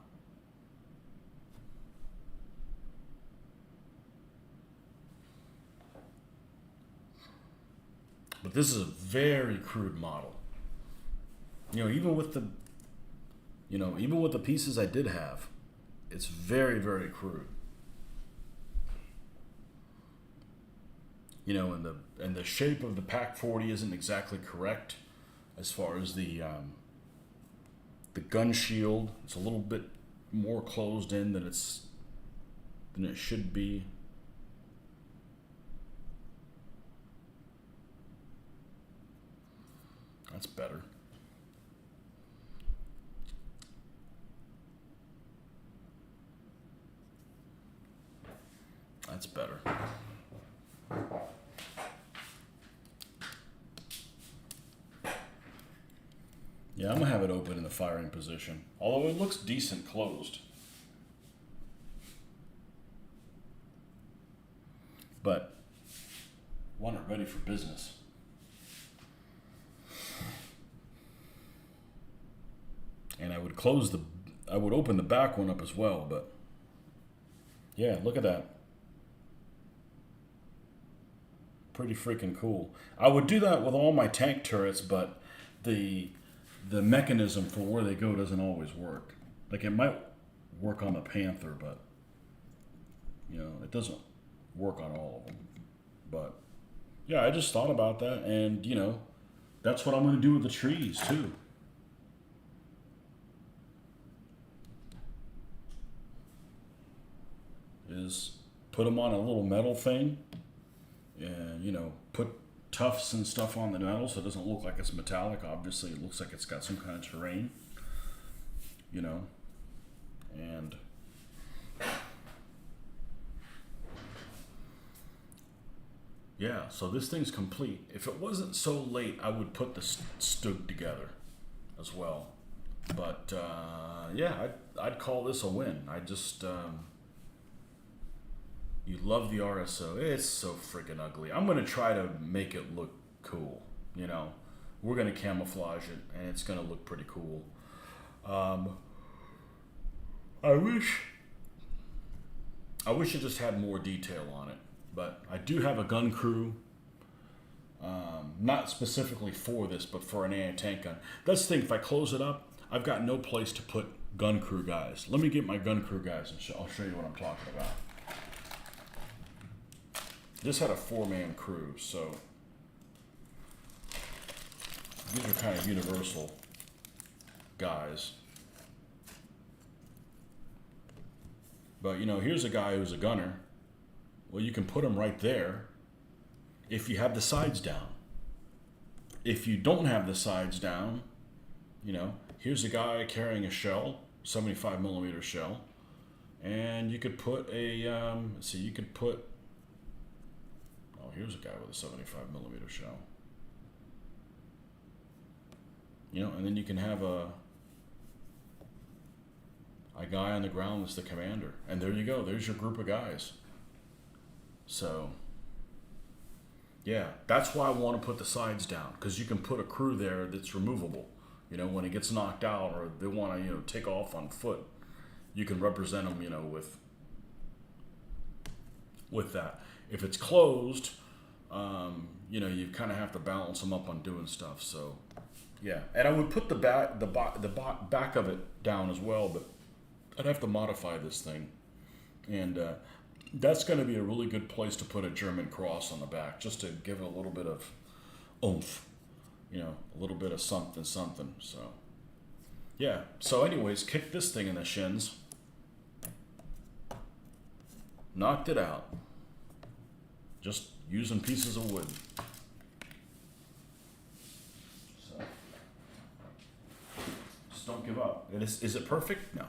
But this is a very crude model. Even with the pieces I did have, it's very, very crude. And the shape of the Pak 40 isn't exactly correct as far as the gun shield. It's a little bit more closed in than it should be. That's better. That's better. Yeah, I'm gonna have it open in the firing position. Although it looks decent closed. But want it ready for business. And I would open the back one up as well, but yeah, look at that. Pretty freaking cool. I would do that with all my tank turrets, but the mechanism for where they go doesn't always work. Like, it might work on the Panther, but it doesn't work on all of them. But yeah, I just thought about that, and that's what I'm going to do with the trees too. Is put them on a little metal thing, and put tufts and stuff on the metal so it doesn't look like it's metallic. Obviously, it looks like it's got some kind of terrain, and yeah, so this thing's complete. If it wasn't so late, I would put the Stug together as well. But yeah, I'd call this a win. I just you love the RSO. It's so freaking ugly. I'm going to try to make it look cool. We're going to camouflage it, and it's going to look pretty cool. I wish it just had more detail on it. But I do have a gun crew, not specifically for this, but for an anti-tank gun. That's the thing. If I close it up, I've got no place to put gun crew guys. Let me get my gun crew guys, and I'll show you what I'm talking about. This had a 4-man crew, so these are kind of universal guys. But here's a guy who's a gunner. Well, you can put him right there if you have the sides down. If you don't have the sides down, here's a guy carrying a shell, 75 millimeter shell, and you could put a here's a guy with a 75 millimeter shell. And then you can have a guy on the ground that's the commander. And there you go. There's your group of guys. So, yeah, that's why I want to put the sides down, because you can put a crew there that's removable. When it gets knocked out or they want to, take off on foot, you can represent them, with that. If it's closed, you kind of have to balance them up on doing stuff. So, yeah, and I would put the back of it down as well, but I'd have to modify this thing, and that's going to be a really good place to put a German cross on the back, just to give it a little bit of oomph, a little bit of something. So, yeah. So, anyways, kicked this thing in the shins, knocked it out. Just using pieces of wood. So, just don't give up. Is it perfect? No,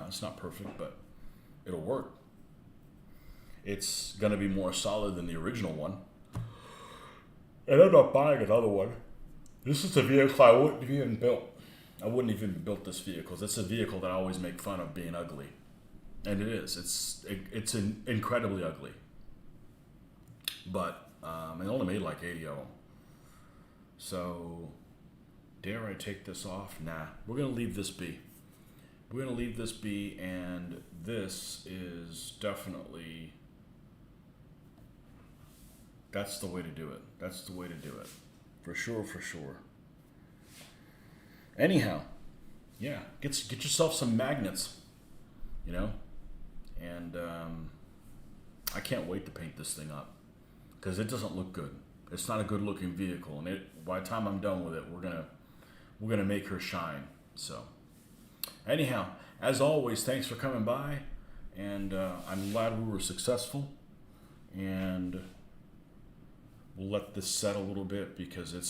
it's not perfect, but it'll work. It's going to be more solid than the original one. And I'm not buying another one. This is a vehicle I wouldn't have even built. I wouldn't even built this vehicle. It's a vehicle that I always make fun of being ugly. And it is. It's incredibly ugly. but it only made like 80 of them. So, dare I take this off? Nah, we're gonna leave this be. We're gonna leave this be, and this is definitely, that's the way to do it. That's the way to do it. For sure, for sure. Anyhow, yeah, get yourself some magnets, you know, and I can't wait to paint this thing up because it doesn't look good. It's not a good looking vehicle, and by the time I'm done with it, we're gonna make her shine. So, anyhow, as always, thanks for coming by, and I'm glad we were successful, and we'll let this set a little bit because it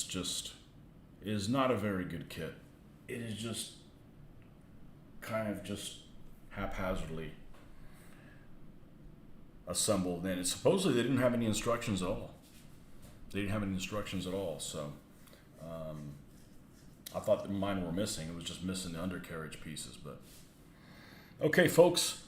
is not a very good kit. It is just kind of just haphazardly assembled, and supposedly they didn't have any instructions at all. So I thought that mine were missing. It was just missing the undercarriage pieces. But okay, folks,